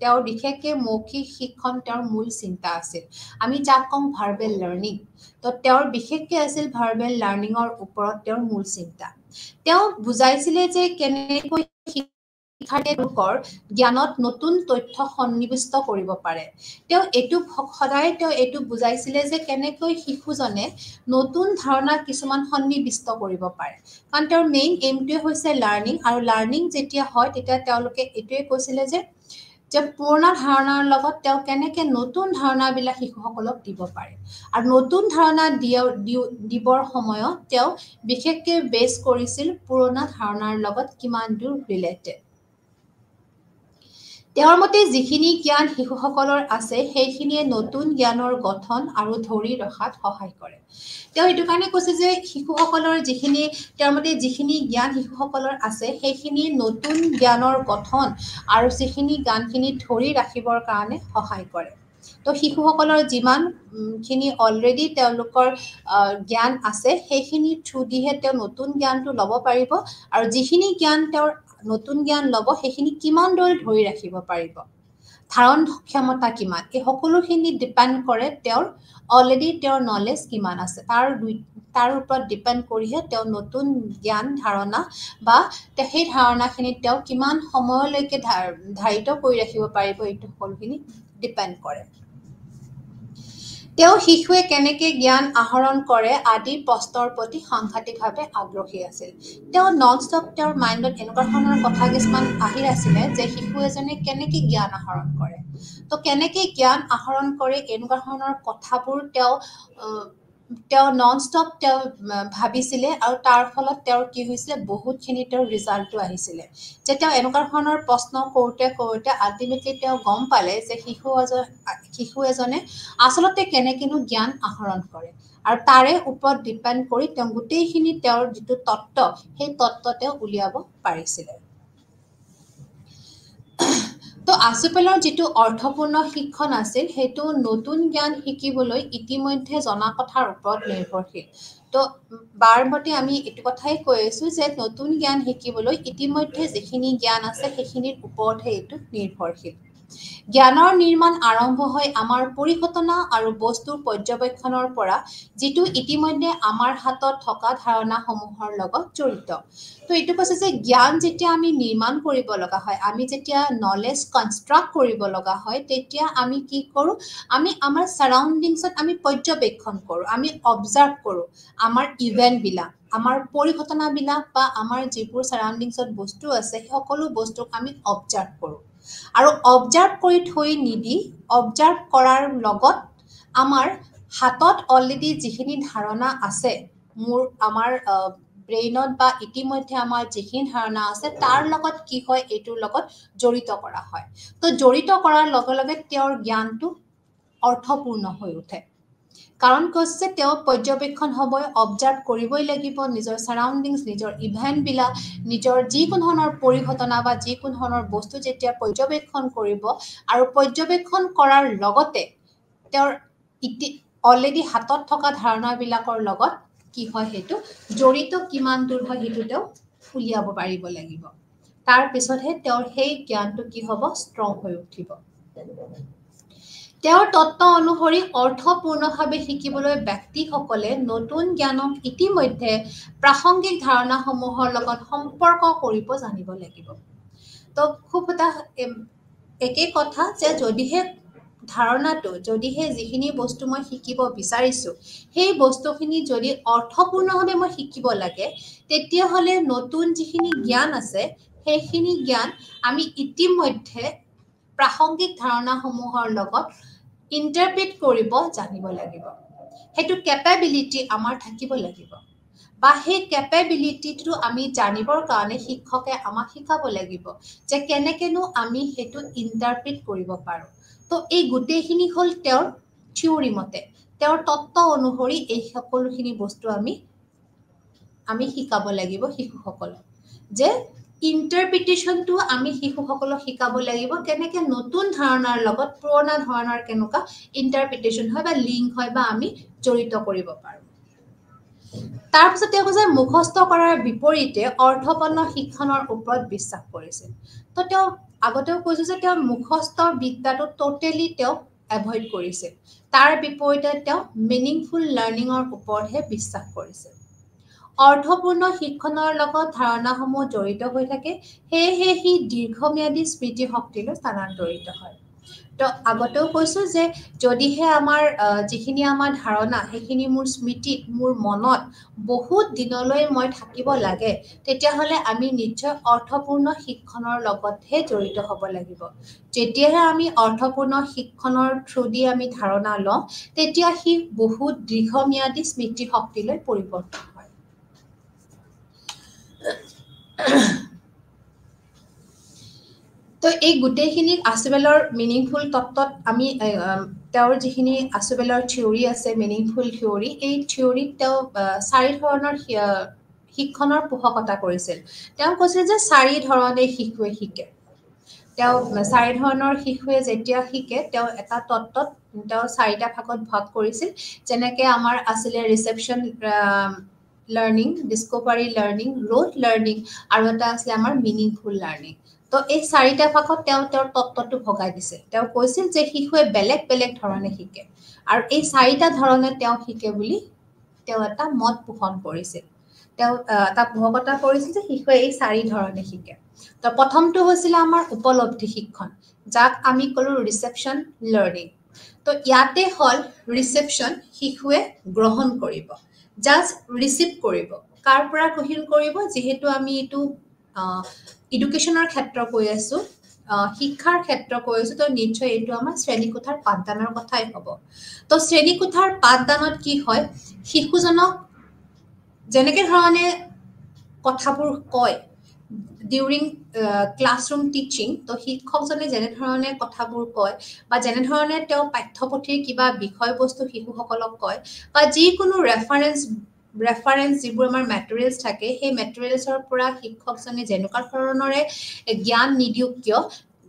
তেওঁৰ বিশেষকৈ মৌখিক শিক্ষণ তেওঁৰ মূল চিন্তা আছিল আমি যাক কওঁ ভাৰ্বেল লাৰ্নিং তো তেওঁৰ বিশেষকৈ আছিল ভাৰ্বেল লাৰ্নিঙৰ ওপৰত তেওঁৰ মূল চিন্তা তেওঁ বুজাইছিলে যে কেনেকৈ শিক্ষাৰ্থীৰ জ্ঞানত নতুন তথ্য সন্নিৱিষ্ট কৰিব পাৰে তেওঁ এইটো বুজাইছিলে যে কেনেকৈ শিশুজনে নতুন ধাৰণা কিছুমান সন্নিৱিষ্ট কৰিব পাৰে কাৰণ তেওঁৰ মেইন এইমটোৱে হৈছে লাৰ্নিং আৰু লাৰ্নিং যেতিয়া হয় তেতিয়া তেওঁলোকে এইটোৱে কৈছিলে যে পুৰণা ধাৰণাৰ লগত তেওঁ কেনেকৈ নতুন ধাৰণাবিলাক শিশুসকলক দিব পাৰে আৰু নতুন ধাৰণা দিবৰ সময়ত তেওঁ বিশেষকৈ বেছ কৰিছিল পুৰণা ধাৰণাৰ লগত কিমান দূৰ ৰিলেটেড তেওঁৰ মতে যিখিনি জ্ঞান শিশুসকলৰ আছে সেইখিনিয়ে নতুন জ্ঞানৰ গঠন আৰু ধৰি ৰখাত সহায় কৰে তেওঁ এইটো কাৰণে কৈছে যে শিশুসকলৰ তেওঁৰ মতে যিখিনি জ্ঞান শিশুসকলৰ আছে সেইখিনি নতুন জ্ঞানৰ গঠন আৰু যিখিনি জ্ঞানখিনি ধৰি ৰাখিবৰ কাৰণে সহায় কৰে তো শিশুসকলৰ যিমানখিনি অলৰেডি তেওঁলোকৰ জ্ঞান আছে সেইখিনি থ্ৰুদিহে তেওঁ নতুন জ্ঞানটো ল'ব পাৰিব আৰু যিখিনি জ্ঞান তেওঁৰ নতুন জ্ঞান ল'ব সেইখিনি কিমান দূৰ ধৰি ৰাখিব পাৰিব ধাৰণ ক্ষমতা কিমান এই সকলোখিনি ডিপেন্ড কৰে তেওঁৰ অলৰেডি তেওঁৰ নলেজ কিমান আছে তাৰ ওপৰত ডিপেন্ড কৰিহে তেওঁ নতুন জ্ঞান ধাৰণা বা সেই ধাৰণাখিনি তেওঁ কিমান সময়লৈকে ধাৰিত কৰি ৰাখিব পাৰিব এইটো সকলোখিনি ডিপেন্ড কৰে তেওঁ শিশুৱে কেনেকৈ জ্ঞান আহৰণ কৰে আদি প্ৰশ্নৰ প্ৰতি সাংঘাতিকভাৱে আগ্ৰহী আছিল তেওঁ ননষ্টপ তেওঁৰ মাইণ্ডত এনেকুৱা ধৰণৰ কথা কিছুমান আহি আছিলে যে শিশু এজনে কেনেকৈ জ্ঞান আহৰণ কৰে তো কেনেকৈ জ্ঞান আহৰণ কৰে এনেকুৱা ধৰণৰ কথাবোৰ তেওঁ ননষ্টপ তেওঁ ভাবিছিলে আৰু তাৰ ফলত তেওঁৰ কি হৈছিলে বহুতখিনি তেওঁৰ ৰিজাল্টটো আহিছিলে যে তেওঁ এনেকুৱা ধৰণৰ প্ৰশ্ন কৰোঁতে আল্টিমেটলি তেওঁ গম পালে যে শিশু এজনে আচলতে কেনেকৈনো জ্ঞান আহৰণ কৰে আৰু তাৰে ওপৰত ডিপেন্ড কৰি তেওঁ গোটেইখিনি তেওঁৰ যিটো তত্ত্ব সেই তত্ত্ব তেওঁ উলিয়াব পাৰিছিলে তো আচুপেলৰ যিটো অৰ্থপূৰ্ণ শিক্ষণ আছিল সেইটো নতুন জ্ঞান শিকিবলৈ ইতিমধ্যে জনা কথাৰ ওপৰত নিৰ্ভৰশীল তো বাৰমতে আমি এইটো কথাই কৈ আছোঁ যে নতুন জ্ঞান শিকিবলৈ ইতিমধ্যে যিখিনি জ্ঞান আছে সেইখিনিৰ ওপৰতহে এইটো নিৰ্ভৰশীল জ্ঞানৰ নিৰ্মাণ আৰম্ভ হয় আমাৰ পৰিঘটনা আৰু বস্তুৰ পৰ্যবেক্ষণৰ পৰা যিটো ইতিমধ্যে আমাৰ হাতত থকা ধাৰণাসমূহৰ লগত জড়িত তো এইটো কৈছে যে জ্ঞান যেতিয়া আমি নিৰ্মাণ কৰিব লগা হয় আমি যেতিয়া নলেজ কনষ্ট্ৰাক্ট কৰিব লগা হয় তেতিয়া আমি কি কৰোঁ আমি আমাৰ সাৰাউণ্ডিংছত আমি পৰ্যবেক্ষণ কৰোঁ আমি অবজাৰ্ভ কৰোঁ আমাৰ ইভেণ্টবিলাক আমাৰ পৰিঘটনাবিলাক বা আমাৰ যিবোৰ সাৰাউণ্ডিংছত বস্তু আছে সেই সকলো বস্তুক আমি অবজাৰ্ভ কৰোঁ আৰু অবজাৰ্ভ কৰি থৈ নিদি অবজাৰ্ভ কৰাৰ লগত আমাৰ হাতত অলৰেডি যিখিনি ধাৰণা আছে আমাৰ ব্ৰেইনত বা ইতিমধ্যে আমাৰ যিখিনি ধাৰণা আছে তাৰ লগত কি হয় এইটোৰ লগত জড়িত কৰা হয় তো জড়িত কৰাৰ লগে লগে তেওঁৰ জ্ঞানটো অৰ্থপূৰ্ণ হৈ উঠে কাৰণ কৈছে তেওঁ পৰ্যবেক্ষণ হ'বই অবজাৰ্ভ কৰিবই লাগিব নিজৰ সাৰাউণ্ডিংছ নিজৰ ইভেণ্টবিলাক নিজৰ যিকোনো ধৰণৰ পৰিঘটনা বা যিকোনো ধৰণৰ বস্তু যেতিয়া পৰ্যবেক্ষণ কৰিব আৰু পৰ্যবেক্ষণ কৰাৰ লগতে তেওঁৰ অলৰেডি হাতত থকা ধাৰণাবিলাকৰ লগত কি হয় সেইটো জড়িত কিমান দূৰ হয় সেইটো তেওঁ উলিয়াব পাৰিব লাগিব তাৰ পিছতহে তেওঁৰ সেই জ্ঞানটো কি হ'ব ষ্ট্ৰং হৈ উঠিব তেওঁৰ তত্ত্ব অনুসৰি অৰ্থপূৰ্ণভাৱে শিকিবলৈ ব্যক্তিসকলে নতুন জ্ঞানক ইতিমধ্যে প্ৰাসংগিক ধাৰণাসমূহৰ লগত সম্পৰ্ক কৰিব জানিব লাগিব তো খুব এটা একে কথা যে যদিহে যিখিনি বস্তু মই শিকিব বিচাৰিছোঁ সেই বস্তুখিনি যদি অৰ্থপূৰ্ণভাৱে মই শিকিব লাগে তেতিয়াহ'লে নতুন যিখিনি জ্ঞান আছে সেইখিনি জ্ঞান আমি ইতিমধ্যে প্ৰাসংগিক ধাৰণাসমূহৰ লগত ইণ্টাৰপ্ৰিট কৰিব জানিব লাগিব হেতু কেপাবিলিটি আমাৰ থাকিব লাগিব বা সেই কেপাবিলিটিটো আমি জানিবৰ কাৰণে শিক্ষকে আমাক শিকাব লাগিব যে কেনেকেনো আমি হেতু ইণ্টাৰপ্ৰিট কৰিব পাৰো তো এই গোটেইখিনি হল তেওঁৰ থিওৰি মতে তেওঁৰ তত্ত্ব অনুসৰি এই সকলোখিনি বস্তু আমি শিকাব লাগিব শিশুসকলক যে ইণ্টাৰপ্ৰিটেশ্যনটো আমি শিশুসকলক শিকাব লাগিব কেনেকে নতুন ধাৰণাৰ লগত পুৰণা ধাৰণাৰ কেনেকুৱা ইণ্টাৰপ্ৰিটেশ্যন হয় বা লিংক হয় বা আমি জড়িত কৰিব পাৰো তাৰপিছত তেওঁ কৈছে মুখস্থ কৰাৰ বিপৰীতে অৰ্থপূৰ্ণ শিক্ষণৰ ওপৰত বিশ্বাস কৰিছিল তো তেওঁ আগতেও কৈছো যে তেওঁ মুখস্থ বিদ্যাটো টোটেলি তেওঁ এভইড কৰিছিল তাৰ বিপৰীতে তেওঁ মিনিংফুল লাৰ্ণিঙৰ ওপৰতহে বিশ্বাস কৰিছিল অৰ্থপূৰ্ণ শিক্ষণৰ লগত ধাৰণাসমূহ জড়িত হৈ থাকে সেয়েহে সি দীৰ্ঘম্যাদী স্মৃতি শক্তিলৈ স্থানান্তৰিত হয় তো আগতেও কৈছো যে যদিহে আমাৰ যিখিনি আমাৰ ধাৰণা সেইখিনি মোৰ স্মৃতিত মোৰ মনত বহুত দিনলৈ মই থাকিব লাগে তেতিয়াহ'লে আমি নিশ্চয় অৰ্থপূৰ্ণ শিক্ষণৰ লগতহে জড়িত হ'ব লাগিব যেতিয়াহে আমি অৰ্থপূৰ্ণ শিক্ষণৰ থ্ৰুদি আমি ধাৰণা লওঁ তেতিয়া সি বহুত দীৰ্ঘম্যাদী স্মৃতি শক্তিলৈ পৰিৱৰ্তন হয় তো এই গোটেইখিনি আছুবেলৰ মিনিংফুল তত্ত্বত আমি তেওঁৰ যিখিনি আছুবেলৰ থিওৰি আছে মিনিংফুল থিওৰি এই থিওৰিত তেওঁ চাৰি ধৰণৰ শিক্ষণৰ পোষকতা কৰিছিল তেওঁ কৈছিল যে চাৰি ধৰণে শিশুৱে শিকে তেওঁ চাৰি ধৰণৰ শিশুৱে যেতিয়া শিকে তেওঁ এটা তত্ত্বত তেওঁ চাৰিটা ভাগত ভাগ কৰিছিল যেনেকে আমাৰ আছিলে reception learning discovery learning rote learning আৰু এটা আছিলে আমাৰ মিনিংফুল লাৰ্ণিং তো এই চাৰিটা ভাগত তেওঁ তেওঁৰ তত্ত্বটো ভগাই দিছিল তেওঁ কৈছিল যে শিশুৱে বেলেগ বেলেগ ধৰণে শিকে আৰু এই চাৰিটা ধৰণে তেওঁ শিকে বুলি তেওঁ এটা মত পোষণ কৰিছিল তেওঁ এটা পোষকতা কৰিছিল যে শিশুৱে এই চাৰি ধৰণে শিকে তো প্ৰথমটো হৈছিল আমাৰ উপলব্ধি শিক্ষণ যাক আমি ক'লো ৰিচেপশ্যন লাৰ্ণিং তো ইয়াতে হ'ল ৰিচেপশ্যন শিশুৱে গ্ৰহণ কৰিব জাষ্ট ৰিচিভ কৰিব কাৰ পৰা গ্ৰহণ কৰিব যিহেতু আমি এইটো এডুকেশ্যনৰ ক্ষেত্ৰ কৈ আছো শিক্ষাৰ ক্ষেত্ৰ কৈ আছো তো নিশ্চয় এইটো আমাৰ শ্ৰেণীকোঠাৰ পাঠদানৰ কথাই হ'ব তো শ্ৰেণীকোঠাৰ পাঠদানত কি হয় শিশুজনক যেনেকে ধৰণে কথাবোৰ কয় ডিউৰিং ক্লাছৰুম টিচিং তো শিক্ষকজনে যেনে ধৰণে কথাবোৰ কয় বা যেনে ধৰণে তেওঁ পাঠ্যপুথিৰ কিবা বিষয়বস্তু শিশুসকলক কয় বা যিকোনো ৰেফাৰেন্স যিবোৰ আমাৰ মেটেৰিয়েলছ থাকে সেই মেটেৰিয়েলছৰ পৰা শিক্ষকজনে যেনেকুৱা ধৰণৰে জ্ঞান নিদিয়ক কিয়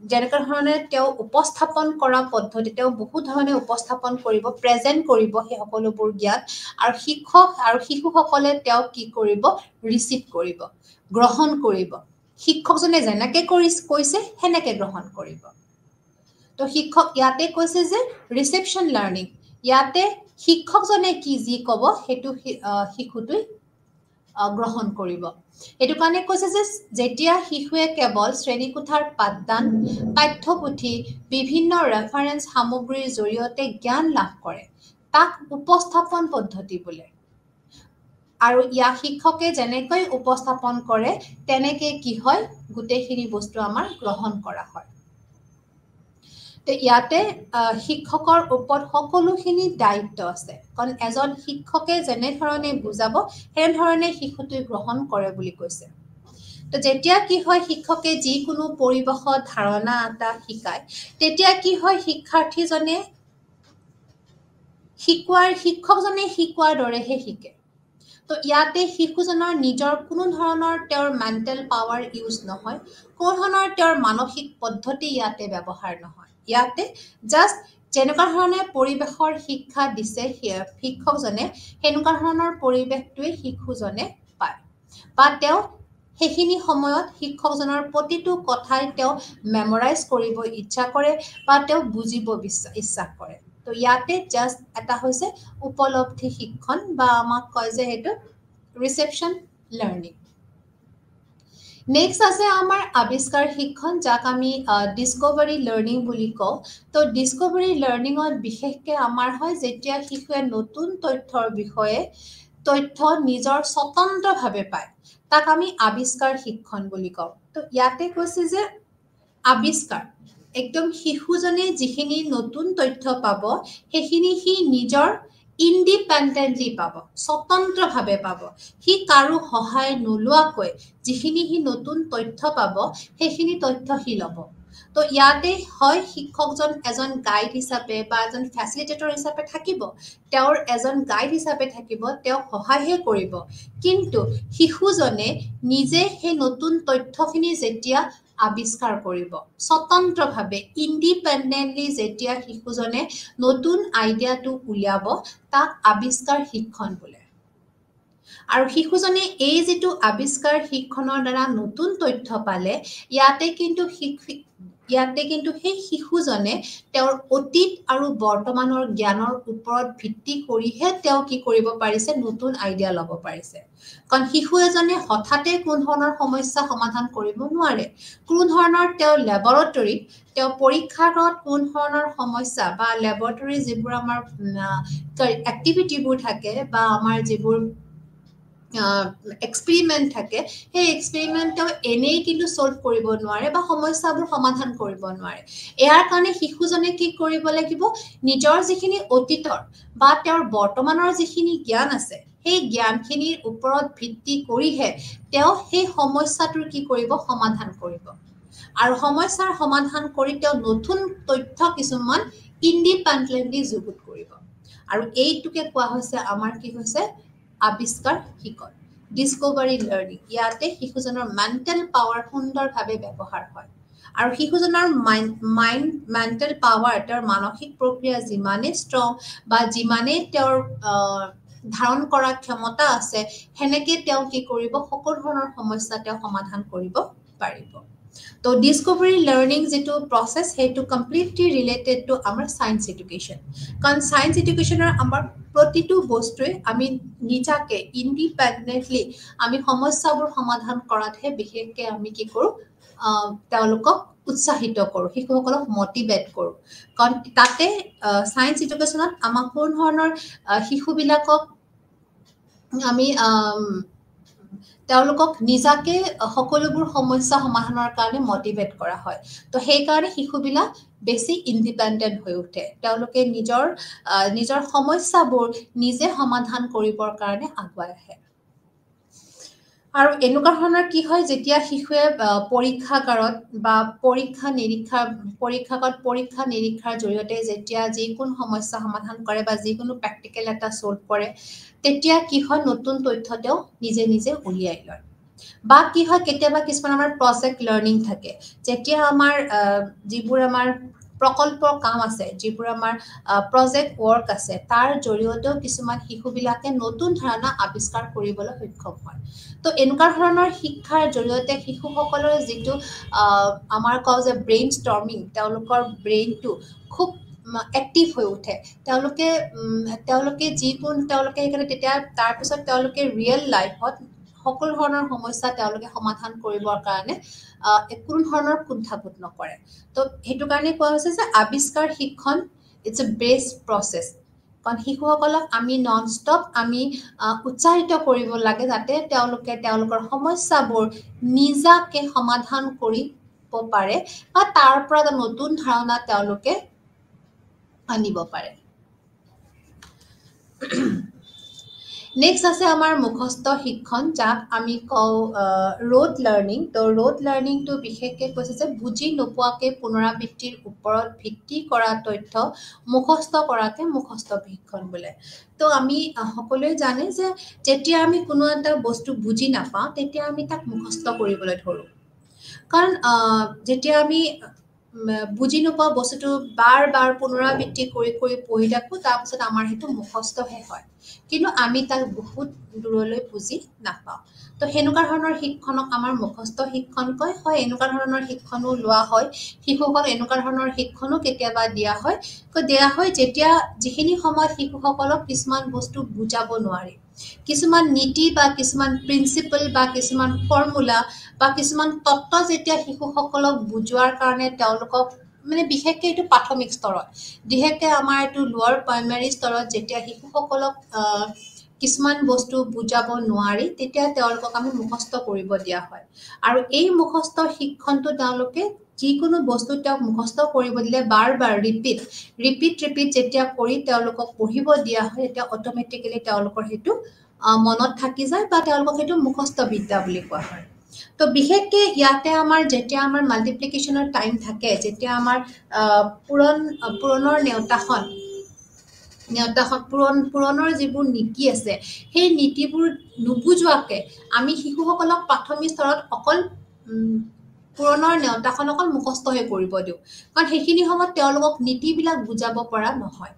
যেনেকুৱা ধৰণে তেওঁ উপস্থাপন কৰা পদ্ধতি তেওঁ বহুত ধৰণে উপস্থাপন কৰিব প্ৰেজেণ্ট কৰিব সেই সকলোবোৰ জ্ঞান আৰু শিক্ষক আৰু শিশুসকলে তেওঁ কি কৰিব ৰিচিভ কৰিব গ্ৰহণ কৰিব শিক্ষকজনে যেনেকে কৈছে সেনেকে গ্ৰহণ কৰিব তো শিক্ষক ইয়াতে কৈছে যে ৰিচেপশ্যন লাৰ্ণিং ইয়াতে শিক্ষকজনে কি যি ক'ব সেইটো শিশুটোই গ্ৰহণ কৰিব এইটো কাৰণে কৈছে যে যেতিয়া শিশুৱে কেৱল শ্ৰেণীকোঠাৰ পাঠদান পাঠ্যপুথি বিভিন্ন ৰেফাৰেন্স সামগ্ৰীৰ জৰিয়তে জ্ঞান লাভ কৰে তাক উপস্থাপন পদ্ধতি বোলে আৰু ইয়াক শিক্ষকে যেনেকৈ উপস্থাপন কৰে তেনেকে কি হয় গোটেইখিনি বস্তু আমাৰ গ্ৰহণ কৰা হয় তো ইয়াতে শিক্ষকৰ ওপৰত সকলোখিনি দায়িত্ব আছে কাৰণ এজন শিক্ষকে যেনে ধৰণে বুজাব সেনেধৰণে শিশুটোৱে গ্ৰহণ কৰে বুলি কৈছে তো যেতিয়া কি হয় শিক্ষকে যিকোনো পৰিৱেশত ধাৰণা এটা শিকায় তেতিয়া কি হয় শিক্ষাৰ্থীজনে শিক্ষকজনে শিকোৱাৰ দৰেহে শিকে তো ইয়াতে শিশুজনৰ নিজৰ কোনো ধৰণৰ তেওঁৰ মেণ্টেল পাৱাৰ ইউজ নহয় কোনো ধৰণৰ তেওঁৰ মানসিক পদ্ধতি ইয়াতে ব্যৱহাৰ নহয় ইয়াতে জাষ্ট যেনেকুৱা ধৰণে পৰিৱেশৰ শিক্ষা দিছে শিক্ষকজনে সেনেকুৱা ধৰণৰ পৰিৱেশটোৱে শিশুজনে পায় বা তেওঁ সেইখিনি সময়ত শিক্ষকজনৰ প্ৰতিটো কথাই তেওঁ মেমৰাইজ কৰিব ইচ্ছা কৰে বা তেওঁ বুজিব ইচ্ছা কৰে তো ইয়াতে জাষ্ট এটা হৈছে উপলব্ধি শিক্ষণ বা আমাক কয় যে সেইটো ৰিচেপশ্যন লাৰ্ণিং নেক্সট আছে আমাৰ আৱিষ্কাৰ শিক্ষণ যাক আমি ডিস্কভাৰী লাৰ্ণিং বুলি কওঁ তো ডিস্কভাৰী লাৰ্ণিঙত বিশেষকৈ আমাৰ হয় যেতিয়া শিশুৱে নতুন তথ্যৰ বিষয়ে তথ্য নিজৰ স্বতন্ত্ৰভাৱে পায় তাক আমি আৱিষ্কাৰ শিক্ষণ বুলি কওঁ তো ইয়াতে কৈছে যে আৱিষ্কাৰ একদম শিশুজনে যিখিনি নতুন তথ্য পাব সেইখিনি সি নিজৰ ইণ্ডিপেণ্ডেণ্টলি পাব, স্বতন্ত্ৰভাৱে পাব। সি কাৰো সহায় নোলোৱাকৈ যিখিনি সি নতুন তথ্য পাব সেইখিনি তথ্য সি ল'ব। তো ইয়াতে হয় শিক্ষকজন এজন গাইড হিচাপে বা এজন ফেচিলিটেটৰ হিচাপে থাকিব, তেওঁৰ এজন গাইড হিচাপে থাকিব, তেওঁক সহায়হে কৰিব। কিন্তু শিশুজনে নিজে সেই নতুন তথ্যখিনি যেতিয়া আৱিষ্কাৰ কৰিব, স্বতন্ত্ৰভাৱে ইণ্ডিপেণ্ডেণ্টলি যেতিয়া শিশুজনে নতুন আইডিয়াটো উলিয়াব, তাক আৱিষ্কাৰ শিক্ষণ বোলে। আৰু শিশুজনে এই যিটো আৱিষ্কাৰ শিক্ষণৰ দ্বাৰা নতুন তথ্য পালে, ইয়াতে কিন্তু সেই শিশুজনে তেওঁৰ অতীত আৰু বৰ্তমানৰ জ্ঞানৰ ওপৰত ভিত্তি কৰিহে তেওঁ কি কৰিব পাৰিছে, নতুন আইডিয়া ল'ব পাৰিছে। কাৰণ শিশু এজনে হঠাতে কোনো ধৰণৰ সমস্যা সমাধান কৰিব নোৱাৰে। কোনো ধৰণৰ তেওঁ লেবৰেটৰীত, তেওঁ পৰীক্ষাগাৰত কোনো ধৰণৰ সমস্যা বা লেবৰেটৰী যিবোৰ আমাৰ এক্টিভিটিবোৰ থাকে বা আমাৰ যিবোৰ এক্সপেৰিমেণ্ট থাকে, সেই এক্সপেৰিমেণ্ট তেওঁ এনেই কিন্তু ছল্ভ কৰিব নোৱাৰে বা সমস্যাবোৰ সমাধান কৰিব নোৱাৰে। ইয়াৰ কাৰণে শিশুজনে কি কৰিব লাগিব, নিজৰ যিখিনি অতীতৰ বা তেওঁৰ বৰ্তমানৰ যিখিনি জ্ঞান আছে, সেই জ্ঞানখিনিৰ ওপৰত ভিত্তি কৰিহে তেওঁ সেই সমস্যাটোৰ কি কৰিব, সমাধান কৰিব। আৰু সমস্যাৰ সমাধান কৰি তেওঁ নতুন তথ্য কিছুমান ইণ্ডিপেণ্ডেণ্টলি যুগুত কৰিব। আৰু এইটোকে কোৱা হৈছে আমাৰ কি হৈছে, আৱিষ্কাৰ শিকন, ডিস্কভাৰী লাৰ্নিং। ইয়াতে শিশুজনৰ মেণ্টেল পাৱাৰ সুন্দৰভাৱে ব্যৱহাৰ হয়। আৰু শিশুজনৰ মেণ্টেল পাৱাৰ, তেওঁৰ মানসিক প্ৰক্ৰিয়া যিমানেই ষ্ট্ৰং বা যিমানেই তেওঁৰ ধাৰণ কৰা ক্ষমতা আছে, সেনেকে তেওঁ কি কৰিব, সকলো ধৰণৰ সমস্যা তেওঁ সমাধান কৰিব পাৰিব। তো ডিস্কভাৰী লাৰ্নিং যিটো প্ৰচেছ, সেইটো কমপ্লিটলি ৰিলেটেড টু আমাৰ ছায়েন্স এডুকেশ্যন। কাৰণ ছায়েন্স এডুকেশ্যনৰ আমাৰ প্ৰতিটো বস্তুৱে আমি নিজাকে ইণ্ডিপেণ্ডেণ্টলি আমি সমস্যাবোৰ সমাধান কৰাতহে বিশেষকৈ আমি কি কৰোঁ, তেওঁলোকক উৎসাহিত কৰোঁ, শিশুসকলক মটিভেট কৰোঁ। কাৰণ তাতে ছায়েন্স এডুকেশ্যনত আমাক কোনো ধৰণৰ শিশুবিলাকক আমি তেওঁলোকক নিজাকে সকলোবোৰ সমস্যা সমাধানৰ কাৰণে মটিভেট কৰা হয়। তো সেইকাৰণে শিশুবিলাক বেছি ইণ্ডিপেণ্ডেণ্ট হৈ উঠে, তেওঁলোকে নিজৰ সমস্যাবোৰ নিজে সমাধান কৰিবৰ কাৰণে আগুৱাই আহে। আৰু এনেকুৱা ধৰণৰ কি হয়, যেতিয়া শিশুৱে পৰীক্ষাগাৰত বা পৰীক্ষা নিৰীক্ষাৰ জৰিয়তে যেতিয়া যিকোনো সমস্যা সমাধান কৰে বা যিকোনো প্ৰেক্টিকেল এটা ছল্ভ কৰে, তেতিয়া কি হয়, নতুন তথ্য তেওঁ নিজে নিজে উলিয়াই লয়। বা কি হয়, কেতিয়াবা কিছুমান আমাৰ প্ৰজেক্ট লাৰ্নিং থাকে, যেতিয়া আমাৰ যিবোৰ আমাৰ প্ৰকল্পৰ কাম আছে, যিবোৰ আমাৰ প্ৰজেক্ট ৱৰ্ক আছে, তাৰ জৰিয়তেও কিছুমান শিশুবিলাকে নতুন ধাৰণা আৱিষ্কাৰ কৰিবলৈ সক্ষম হয়। তো এনেকুৱা ধৰণৰ শিক্ষাৰ জৰিয়তে শিশুসকলৰ যিটো আমাৰ কওঁ যে ব্ৰেইন ষ্টৰ্মিং, তেওঁলোকৰ ব্ৰেইনটো খুব এক্টিভ হৈ উঠে। তেওঁলোকে সেইকাৰণে তেতিয়া তাৰপিছত তেওঁলোকে ৰিয়েল লাইফত সকলো ধৰণৰ সমস্যা তেওঁলোকে সমাধান কৰিবৰ কাৰণে কোনো ধৰণৰ কুণ্ঠাবোধ নকৰে। তো সেইটো কাৰণে কোৱা হৈছে যে আৱিষ্কাৰ শিক্ষণ ইটছ এ বেষ্ট প্ৰচেছ। কাৰণ শিশুসকলক আমি নন ষ্টপ আমি উৎসাহিত কৰিব লাগে, যাতে তেওঁলোকে তেওঁলোকৰ সমস্যাবোৰ নিজাকে সমাধান কৰিব পাৰে বা তাৰ পৰা এটা নতুন ধাৰণা তেওঁলোকে আনিব পাৰে। নেক্সট আছে আমাৰ মুখস্থ শিক্ষণ, যাক আমি কওঁ ৰোড লাৰ্নিং। তো ৰোড লাৰ্নিংটো বিশেষকৈ কৈছে যে বুজি নোপোৱাকৈ পুনৰাবৃত্তিৰ ওপৰত ভিত্তি কৰা তথ্য মুখস্থ কৰাকে মুখস্থ শিক্ষণ বোলে। তো আমি সকলোৱে জানে যে যেতিয়া আমি কোনো এটা বস্তু বুজি নাপাওঁ, তেতিয়া আমি তাক মুখস্থ কৰিবলৈ ধৰোঁ। কাৰণ যেতিয়া আমি বুজি নোপোৱা বস্তুটো বাৰ বাৰ পুনৰাবৃত্তি কৰি কৰি পঢ়ি থাকোঁ, তাৰপিছত আমাৰ সেইটো মুখস্থহে হয়, কিন্তু আমি তাক বহুত দূৰলৈ বুজি নাপাওঁ। তো সেনেকুৱা ধৰণৰ শিক্ষণক আমাৰ মুখস্থ শিক্ষণ কয়। হয়, এনেকুৱা ধৰণৰ শিক্ষণো লোৱা হয়। শিশুসকল এনেকুৱা ধৰণৰ শিক্ষণো কেতিয়াবা দিয়া হয় যেতিয়া যিখিনি সময়ত শিশুসকলক কিছুমান বস্তু বুজাব নোৱাৰি, কিছুমান নীতি বা কিছুমান প্ৰিন্সিপল বা কিছুমান ফৰ্মুলা বা কিছুমান তত্ত্ব যেতিয়া শিশুসকলক বুজোৱাৰ কাৰণে তেওঁলোকক বিশেষকৈ এইটো প্ৰাথমিক স্তৰত, বিশেষকৈ আমাৰ এইটো লোৱাৰ প্ৰাইমেৰী স্তৰত যেতিয়া শিশুসকলক কিছুমান বস্তু বুজাব নোৱাৰি তেতিয়া তেওঁলোকক আমি মুখস্থ কৰিব দিয়া হয় আৰু এই মুখস্থ শিক্ষণটো তেওঁলোকে যিকোনো বস্তু তেওঁক মুখস্থ কৰিব দিলে বাৰ বাৰ ৰিপিট যেতিয়া কৰি তেওঁলোকক পঢ়িব দিয়া হয় তেতিয়া অট'মেটিকেলি তেওঁলোকৰ সেইটো মনত থাকি যায় বা তেওঁলোকক সেইটো মুখস্থ বিদ্যা বুলি কোৱা হয় তো বিশেষকে ইয়াতে আমাৰ যেতিয়া আমাৰ মাল্টিপ্লিকেশ্যনৰ টাইম থাকে যেতিয়া আমাৰ পুৰণৰ নেওতাখন পুৰণৰ যিবোৰ নীতি আছে সেই নীতিবোৰ নুবুজোৱাকে আমি শিশুসকলক প্ৰাথমিক স্তৰত অকল পুৰণৰ নেওতাখন অকল মুখস্থহে কৰিব দিওঁ কাৰণ সেইখিনি সময়ত তেওঁলোকক নীতিবিলাক বুজাব পৰা নহয়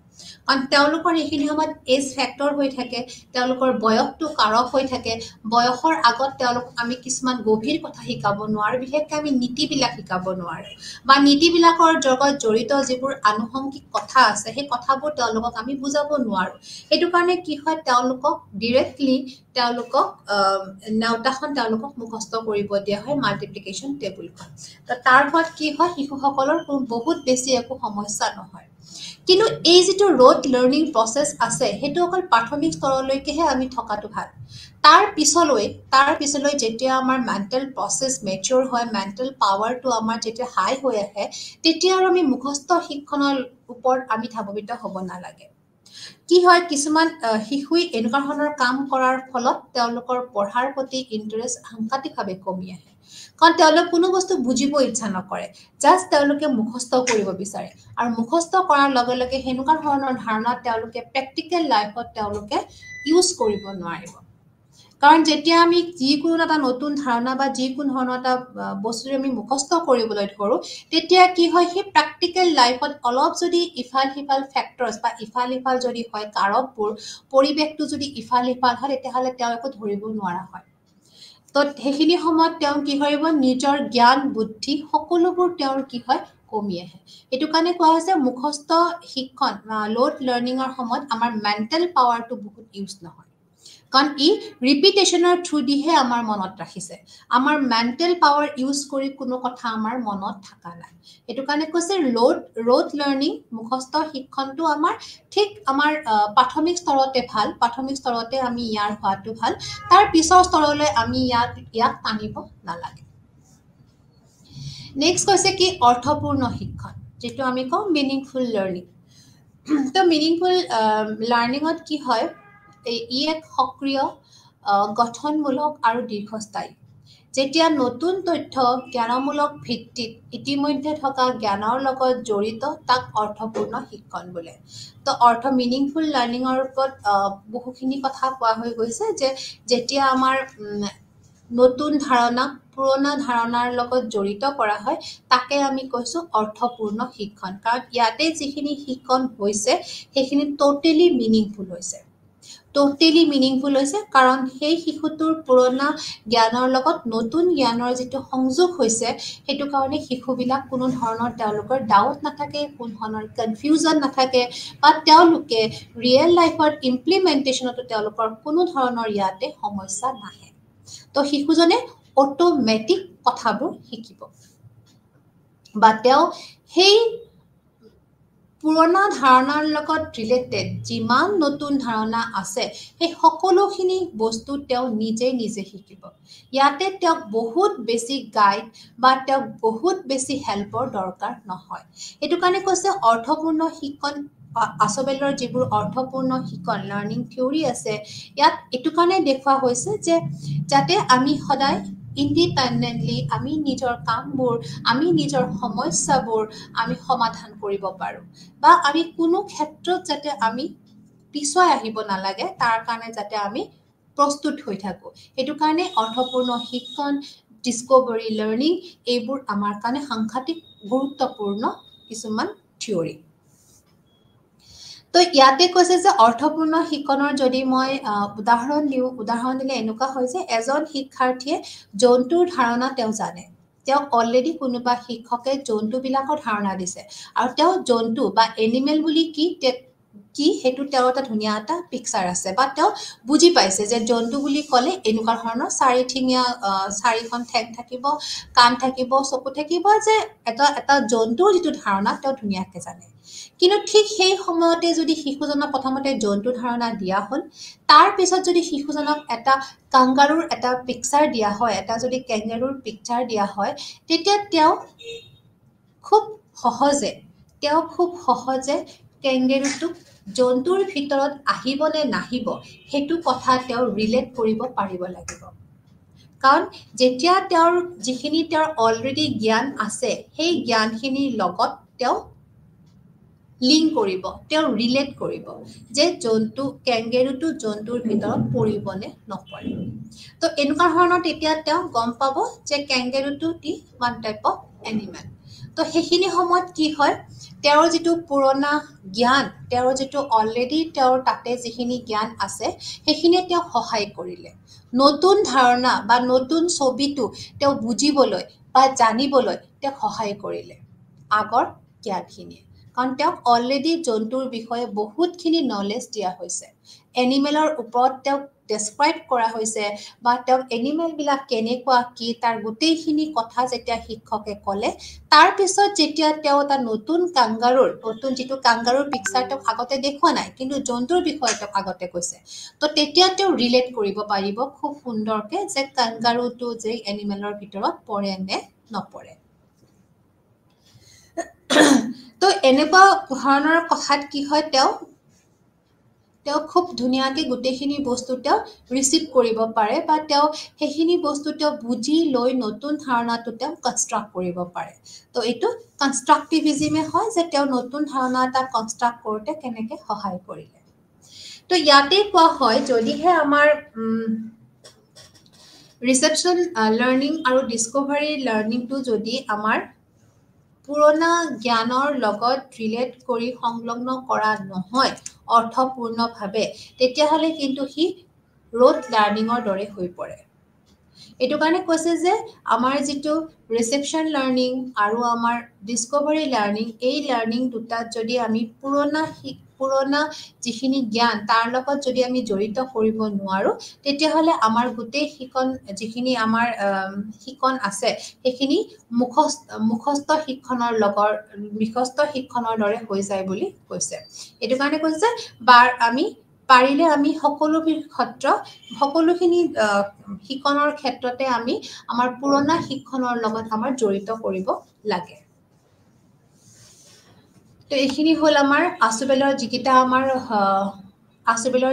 কাৰণ তেওঁলোকৰ এইখিনি সময়ত এজ ফেক্টৰ হৈ থাকে তেওঁলোকৰ বয়সটো কাৰক হৈ থাকে বয়সৰ আগত তেওঁলোক আমি কিছুমান গভীৰ কথা শিকাব নোৱাৰো বিশেষকৈ আমি নীতিবিলাক শিকাব নোৱাৰো বা নীতিবিলাকৰ লগত জড়িত যিবোৰ আনুষংগিক কথা আছে সেই কথাবোৰ তেওঁলোকক আমি বুজাব নোৱাৰো এইটো কাৰণে কি হয় তেওঁলোকক ডিৰেক্টলি তেওঁলোকক নেওতাখন তেওঁলোকক মুখস্থ কৰিব দিয়া হয় মাল্টিপ্লিকেশ্যন টেবুলখন তাৰ ফলত কি হয় শিশুসকলৰ বহুত বেছি একো সমস্যা নহয় কিন্তু এই যিটো ৰোড লাৰ্নিং প্ৰসেস আছে সেইটো অকল প্ৰাথমিক স্তৰলৈকেহে আমি থকাটো ভাল তাৰ পিছলৈ যেতিয়া আমাৰ মেণ্টেল প্ৰসেস মেচিউৰ হয় মেণ্টেল পাৱাৰটো আমাৰ যেতিয়া হাই হৈ আহে তেতিয়া আৰু আমি মুখস্থ শিক্ষণৰ ওপৰত আমি ধাৱিত হ'ব নালাগে কি হয় কিছুমান শিশুই এনেকুৱা ধৰণৰ কাম কৰাৰ ফলত তেওঁলোকৰ পঢ়াৰ প্ৰতি ইন্টাৰেষ্ট সাংঘাতিকভাৱে কমি আহে কাৰণ তেওঁলোকে কোনো বস্তু বুজিব ইচ্ছা নকৰে জাষ্ট তেওঁলোকে মুখস্থ কৰিব বিচাৰে আৰু মুখস্থ কৰাৰ লগে লগে হেনেকুৱা ধৰণৰ ধাৰণা তেওঁলোকে প্ৰেক্টিকেল লাইফত তেওঁলোকে ইউজ কৰিব নোৱাৰিব কাৰণ যেতিয়া আমি যিকোনো এটা নতুন ধাৰণা বা যিকোনো ধৰণৰ এটা বস্তু আমি মুখস্থ কৰিবলৈ ধৰো তেতিয়া কি হয় সেই প্ৰেক্টিকেল লাইফত অলপ যদি ইফাল সিফাল ফেক্টৰছ বা ইফাল সিফাল যদি হয় কাৰকবোৰ পৰিৱেশটো যদি ইফাল সিফাল হয় তেতিয়াহ'লে তেওঁলোকে ধৰিব নোৱাৰা হয় তো সেইখিনি সময়ত তেওঁ কি কৰিব নিজৰ জ্ঞান বুদ্ধি সকলোবোৰ তেওঁৰ কি হয় কমি আহে এইটো কাৰণে কোৱা হৈছে মুখস্থ শিক্ষণ লোড লাৰ্নিঙৰ সময়ত আমাৰ মেণ্টেল পাৱাৰটো বহুত ইউজ নহয় কাৰণ ই ৰিপিটেশ্যনৰ থ্ৰু দিহে আমাৰ মনত ৰাখিছে আমাৰ মেণ্টেল পাৱাৰ ইউজ কৰি কোনো কথা আমাৰ মনত থকা নাই এইটো কাৰণে কৈছে ৰোড লাৰ্নিং মুখস্থ শিক্ষণটো আমাৰ ঠিক আমাৰ প্ৰাথমিক স্তৰতে ভাল প্ৰাথমিক স্তৰতে আমি ইয়াৰ হোৱাটো ভাল তাৰ পিছৰ স্তৰলৈ আমি ইয়াক টানিব নালাগে নেক্সট কৈছে কি অৰ্থপূৰ্ণ শিক্ষণ যেটো আমি কওঁ মিনিংফুল লাৰ্নিং তো মিনিংফুল লাৰ্নিঙত কি হয় ই এক সক্ৰিয় গঠনমূলক আৰু দীৰ্ঘস্থায়ী যেতিয়া নতুন তথ্য জ্ঞানমূলক ভিত্তিত ইতিমধ্যে থকা জ্ঞানৰ লগত জড়িত তাক অৰ্থপূৰ্ণ শিক্ষণ বোলে তো মিনিংফুল লাৰ্নিঙৰ ওপৰত বহুখিনি কথা কোৱা হৈ গৈছে যে যেতিয়া আমাৰ নতুন ধাৰণা পুৰণা ধাৰণাৰ লগত জড়িত কৰা হয় তাকে আমি কৈছো অৰ্থপূৰ্ণ শিক্ষণ কাৰণ ইয়াতে যিখিনি শিক্ষণ হৈছে সেইখিনি টোটেলি মিনিংফুল হৈছে কাৰণ সেই শিশুটোৰ পুৰণা জ্ঞানৰ লগত নতুন জ্ঞানৰ যিটো সংযোগ হৈছে সেইটো কাৰণে শিশুবিলাক কোনো ধৰণৰ তেওঁলোকৰ ডাউট নাথাকে কোনো ধৰণৰ কনফিউজন নাথাকে বা তেওঁলোকে ৰিয়েল লাইফৰ ইমপ্লিমেন্টেশ্যনতো তেওঁলোকৰ কোনো ধৰণৰ ইয়াতে সমস্যা নাহে তো শিশুজনে অটোমেটিক কথাবোৰ শিকিব বা তেওঁ সেই পুৰণা ধাৰণাৰ লগত ৰিলেটেড যিমান নতুন ধাৰণা আছে সেই সকলোখিনি বস্তু তেওঁ নিজে শিকিব ইয়াতে তেওঁক বহুত বেছি গাইড বা তেওঁক বহুত বেছি হেল্পৰ দৰকাৰ নহয় এইটো কাৰণে কৈছে অৰ্থপূৰ্ণ শিক্ষণ আছবেলৰ যিবোৰ অৰ্থপূৰ্ণ শিক্ষণ লাৰ্নিং থিওৰি আছে ইয়াত এইটো কাৰণে দেখুওৱা হৈছে যে যাতে আমি সদায় ইণ্ডিপেণ্ডেণ্টলি আমি নিজৰ কামবোৰ আমি নিজৰ সমস্যাবোৰ আমি সমাধান কৰিব পাৰো বা আমি কোনো ক্ষেত্ৰত যাতে আমি পিছুৱাই আহিব নালাগে তাৰ কাৰণে যাতে আমি প্ৰস্তুত হৈ থাকো এইটো কাৰণে অৰ্থপূৰ্ণ শিক্ষণ ডিস্কভাৰী লাৰ্নিং এইবোৰ আমাৰ কাৰণে সাংঘাতিক গুৰুত্বপূৰ্ণ কিছুমান থিওৰি তো ইয়াতে কৈছে যে অৰ্থপূৰ্ণ শিক্ষণৰ যদি মই উদাহৰণ দিলে এনেকুৱা হয় যে এজন শিক্ষাৰ্থীয়ে জন্তুৰ ধাৰণা তেওঁ জানে তেওঁক অলৰেডি কোনোবা শিক্ষকে জন্তুবিলাকৰ ধাৰণা দিছে আৰু তেওঁ জন্তু বা এনিমেল বুলি কি কি হেতু তেওঁৰ এটা ধুনীয়া এটা পিকচাৰ আছে বা তেওঁ বুজি পাইছে যে জন্তু বুলি ক'লে এনেকুৱা ধৰণৰ চাৰিঠেঙীয়া চাৰিখন ঠেং থাকিব, কাণ থাকিব, চকু থাকিব, যে এটা এটা জন্তুৰ যিটো ধাৰণা তেওঁ ধুনীয়াকৈ জানে। কিন্তু ঠিক সেই সময়তে যদি শিশুজনক প্ৰথমতে জন্তু ধাৰণা দিয়া হ'ল, তাৰ পিছত যদি শিশুজনক এটা কাংগাৰুৰ এটা পিকচাৰ দিয়া হয়, এটা যদি কেংগাৰুৰ পিকচাৰ দিয়া হয়, তেতিয়া তেওঁ খুব সহজে কেংগেৰুটোক জন্তুৰ ভিতৰত আহিব নে নাহিব সেইটো কথা তেওঁ ৰিলেট কৰিব পাৰিব লাগিব। কাৰণ যেতিয়া তেওঁৰ যিখিনি তেওঁৰ অলৰেডি জ্ঞান আছে, সেই জ্ঞানখিনিৰ লগত তেওঁ লিংক কৰিব, তেওঁ ৰিলেট কৰিব যে কেংগেৰুটো জন্তুৰ ভিতৰত পৰিব নে নপৰে। তো এনেকুৱা ধৰণৰ তেতিয়া তেওঁ গম পাব যে কেংগেৰুটো ওৱান টাইপ অফ এনিমেল। তো সেইখিনি সময়ত কি হয়, তেওঁৰ যিটো পুৰণা জ্ঞান, তেওঁৰ যিটো অলৰেডি তেওঁৰ তাতে যিখিনি জ্ঞান আছে, সেইখিনিয়ে তেওঁক সহায় কৰিলে। নতুন ধাৰণা বা নতুন ছবিটো তেওঁ বুজিবলৈ বা জানিবলৈ তেওঁক সহায় কৰিলে আগৰ জ্ঞানখিনিয়ে। কাৰণ তেওঁক অলৰেডি জন্তুৰ বিষয়ে বহুতখিনি নলেজ দিয়া হৈছে, এনিমেলৰ ওপৰত তেওঁক ডেছক্ৰাইব কৰা হৈছে, বা তেওঁক এনিমেলবিলাক কেনেকুৱা কি তাৰ গোটেইখিনি কথা যেতিয়া শিক্ষকে ক'লে, তাৰপিছত যেতিয়া তেওঁ এটা নতুন যিটো কাংগাৰুৰ পিকচাৰ তেওঁক আগতে দেখুওৱা নাই, কিন্তু জন্তুৰ বিষয়ে তেওঁক আগতে কৈছে, তো তেতিয়া তেওঁ ৰিলেট কৰিব পাৰিব খুব সুন্দৰকে যে কাংগাৰুটো যে এনিমেলৰ ভিতৰত পৰে নে নপৰে। তো এনেকুৱা ধৰণৰ কথাত কি হয়, তেওঁ খুব ধুনীয়াকৈ গোটেইখিনি বস্তু তেওঁ ৰিচিভ কৰিব পাৰে, বা তেওঁ সেইখিনি বস্তু তেওঁ বুজি লৈ নতুন ধাৰণাটো তেওঁ কনষ্ট্ৰাক্ট কৰিব পাৰে। তো এইটো কনষ্ট্ৰাক্টিভিজিমে হয়, যে তেওঁ নতুন ধাৰণা এটা কনষ্ট্ৰাক্ট কৰোঁতে কেনেকৈ সহায় কৰিলে। তো ইয়াতে কোৱা হয়, যদিহে আমাৰ ৰিচেপশ্যন লাৰ্ণিং আৰু ডিস্কভাৰী লাৰ্ণিংটো যদি আমাৰ পুৰণা জ্ঞানৰ লগত ৰিলেট কৰি সংলগ্ন কৰা নহয় অৰ্থপূৰ্ণভাৱে, তেতিয়াহ'লে কিন্তু সি ৰোড লাৰ্ণিঙৰ দৰে হৈ পৰে। এইটো কাৰণে কৈছে যে আমাৰ যিটো ৰিচেপশ্যন লাৰ্ণিং আৰু আমাৰ ডিস্কভাৰী লাৰ্ণিং, এই লাৰ্ণিং দুটাত যদি আমি পুৰণা যিখিনি জ্ঞান তাৰ লগত যদি আমি জড়িত কৰিব নোৱাৰোঁ, তেতিয়াহ'লে আমাৰ গোটেই যিখিনি আমাৰ শিকন আছে, সেইখিনি মুখস্থ শিক্ষণৰ দৰে হৈ যায় বুলি কৈছে। এইটো কাৰণে কৈছে যে পাৰিলে আমি সকলোখিনি শিকনৰ ক্ষেত্ৰতে আমি আমাৰ পুৰণা শিক্ষণৰ লগত আমাৰ জড়িত কৰিব লাগে। তো এইখিনি হ'ল আমাৰ আচুবেলৰ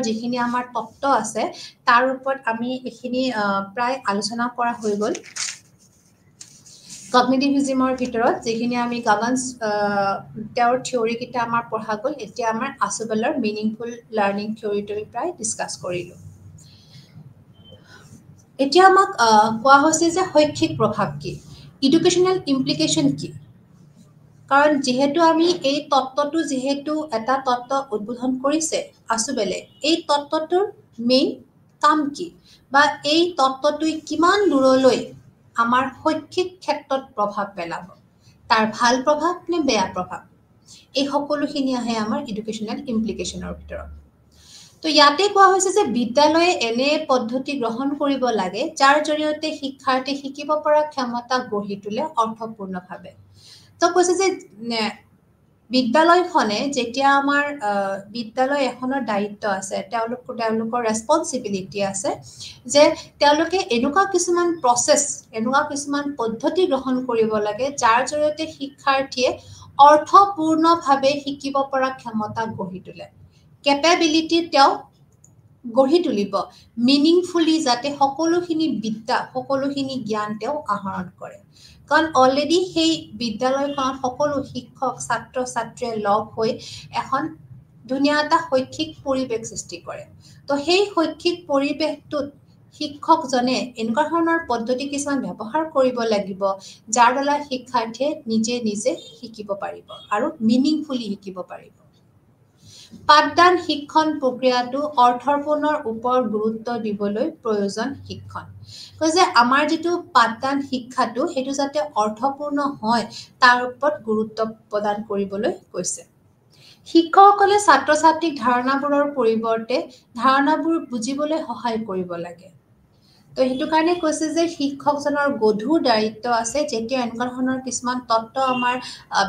যিখিনি আমাৰ তত্ত্ব আছে, তাৰ ওপৰত আমি এইখিনি প্ৰায় আলোচনা কৰা হৈ গ'ল। কগনিটিভিজিমৰ ভিতৰত যিখিনি আমি তেওঁৰ থিয়ৰিকেইটা আমাৰ পঢ়া গ'ল, এতিয়া আমাৰ আচুবেলৰ মিনিংফুল লাৰ্ণিং থিয়ৰিটো আমি প্ৰায় ডিছকাছ কৰিলোঁ। এতিয়া আমাক কোৱা হৈছে যে শৈক্ষিক প্ৰভাৱ কি, এডুকেশ্যনেল ইমপ্লিকেশ্যন কি। কাৰণ যিহেতু আমি এই তত্ত্বটো এটা তত্ত্ব উদ্বোধন কৰিছে আচুবেলে, এই তত্ত্বটোৰ মেইন কাম কি, বা এই তত্ত্বটোৱে কিমান দূৰলৈ আমাৰ শৈক্ষিক ক্ষেত্ৰত প্ৰভাৱ পেলাব, তাৰ ভাল প্ৰভাৱ নে বেয়া প্ৰভাৱ, এই সকলোখিনি আহে আমাৰ এডুকেশ্যনেল ইমপ্লিকেশ্যনৰ ভিতৰত। তো ইয়াতে কোৱা হৈছে যে বিদ্যালয়ে এনে পদ্ধতি গ্ৰহণ কৰিব লাগে যাৰ জৰিয়তে শিক্ষাৰ্থী শিকিব পৰা ক্ষমতা গঢ়ি তোলে অৰ্থপূৰ্ণভাৱে। তো কৈছে যে বিদ্যালয়খনে যেতিয়া আমাৰ বিদ্যালয় এখনৰ দায়িত্ব আছে, তেওঁলোকৰ ৰেছপনচিবিলিটি আছে যে তেওঁলোকে এনেকুৱা কিছুমান পদ্ধতি গ্ৰহণ কৰিব লাগে যাৰ জৰিয়তে শিক্ষাৰ্থীয়ে অৰ্থপূৰ্ণভাৱে শিকিব পৰা ক্ষমতা গঢ়ি তোলে, কেপেবিলিটি তেওঁ গঢ়ি তুলিব, মিনিংফুলি যাতে সকলোখিনি জ্ঞান তেওঁ আহৰণ কৰে। কাৰণ অলৰেডি সেই বিদ্যালয়খনত সকলো শিক্ষক ছাত্ৰ ছাত্ৰীয়ে লগ হৈ এখন ধুনীয়া এটা শৈক্ষিক পৰিৱেশ সৃষ্টি কৰে। তো সেই শৈক্ষিক পৰিৱেশটোত শিক্ষকজনে এনেকুৱা ধৰণৰ পদ্ধতি কিছুমান ব্যৱহাৰ কৰিব লাগিব যাৰ দ্বাৰা শিক্ষাৰ্থীয়ে নিজে শিকিব পাৰিব আৰু মিনিংফুলি শিকিব পাৰিব। পাঠদান শিক্ষণ প্ৰক্ৰিয়াটো অৰ্থপূৰ্ণৰ ওপৰত গুৰুত্ব দিবলৈ প্ৰয়োজন শিক্ষণ। কৈছে আমাৰ যিটো পাঠদান শিক্ষাটো সেইটো যাতে অৰ্থপূৰ্ণ হয় তাৰ ওপৰত গুৰুত্ব প্ৰদান কৰিবলৈ কৈছে। শিক্ষকসকলে ছাত্ৰ-ছাত্ৰীক ধাৰণাবোৰৰ পৰিৱৰ্তে ধাৰণাবোৰ বুজিবলৈ সহায় কৰিব লাগে। তো সেইটো কাৰণে কৈছে যে শিক্ষকজনৰ গধুৰ দায়িত্ব আছে যেতিয়া এনেকুৱা ধৰণৰ কিছুমান তত্ত্ব আমাৰ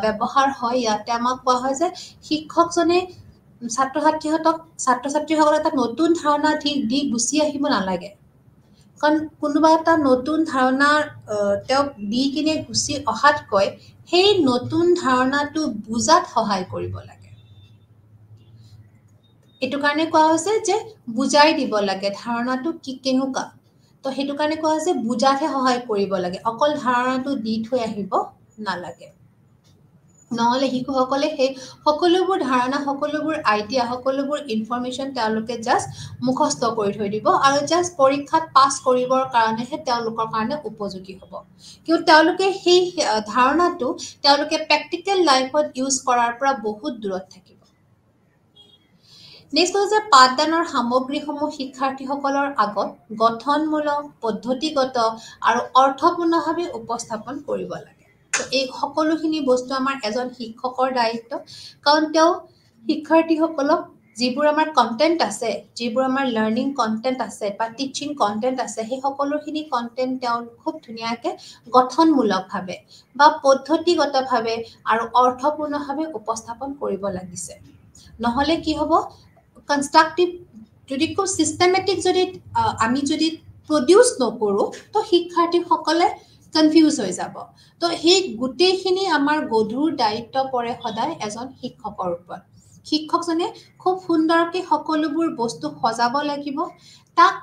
ব্যৱহাৰ হয় ইয়াতে আমাক কোৱা হয় যে শিক্ষকজনে ছাত্ৰ-ছাত্ৰীসকলক এটা নতুন ধাৰণা দি গুচি আহিব নালাগে। কাৰণ কোনোবা এটা নতুন ধাৰণা তেওঁক দি কিনে গুচি অহাতকৈ সেই নতুন ধাৰণাটো বুজাত সহায় কৰিব লাগে। এইটো কাৰণে কোৱা হৈছে যে বুজাই দিব লাগে ধাৰণাটো কেনেকুৱা। তো সেইটো কাৰণে কোৱা হৈছে বুজাতহে সহায় কৰিব লাগে, অকল ধাৰণাটো দি থৈ আহিব নালাগে। নহ'লে শিশুসকলে সেই সকলোবোৰ ধাৰণা, সকলোবোৰ আইডিয়া, সকলোবোৰ ইনফৰমেশ্যন তেওঁলোকে জাষ্ট মুখস্থ কৰি থৈ দিব আৰু জাষ্ট পৰীক্ষাত পাছ কৰিবৰ কাৰণেহে তেওঁলোকৰ কাৰণে উপযোগী হ'ব। কিন্তু তেওঁলোকে সেই ধাৰণাটো তেওঁলোকে প্ৰেক্টিকেল লাইফত ইউজ কৰাৰ পৰা বহুত দূৰত থাকিব। নেক্সট হৈছে পাঠদানৰ সামগ্ৰীসমূহ শিক্ষাৰ্থীসকলৰ আগত গঠনমূলক, পদ্ধতিগত আৰু অৰ্থপূৰ্ণভাৱে উপস্থাপন কৰিব লাগে। এই সকলোখিনি বস্তু আমাৰ এজন শিক্ষকৰ দায়িত্ব, কাৰণ তেওঁ শিক্ষাৰ্থীসকলক যিবোৰ আমাৰ কণ্টেণ্ট আছে, যিবোৰ আমাৰ লাৰ্ণিং কণ্টেণ্ট আছে বা টিচিং কণ্টেণ্ট আছে, সেই সকলোখিনি কণ্টেণ্ট তেওঁ খুব ধুনীয়াকৈ গঠনমূলকভাৱে বা পদ্ধতিগতভাৱে আৰু অৰ্থপূৰ্ণভাৱে উপস্থাপন কৰিব লাগিছে। নহ'লে কি হ'ব, কনষ্ট্ৰাক্টিভ যদি খুব চিষ্টেমেটিক যদি আমি যদি প্ৰডিউচ নকৰোঁ তো শিক্ষাৰ্থীসকলে কনফিউজ হৈ যাব। তো সেই গোটেইখিনি আমাৰ গধুৰ দায়িত্ব পৰে সদায় এজন শিক্ষকৰ ওপৰত। শিক্ষকজনে খুব সুন্দৰকৈ সকলোবোৰ বস্তু সজাব লাগিব, তাক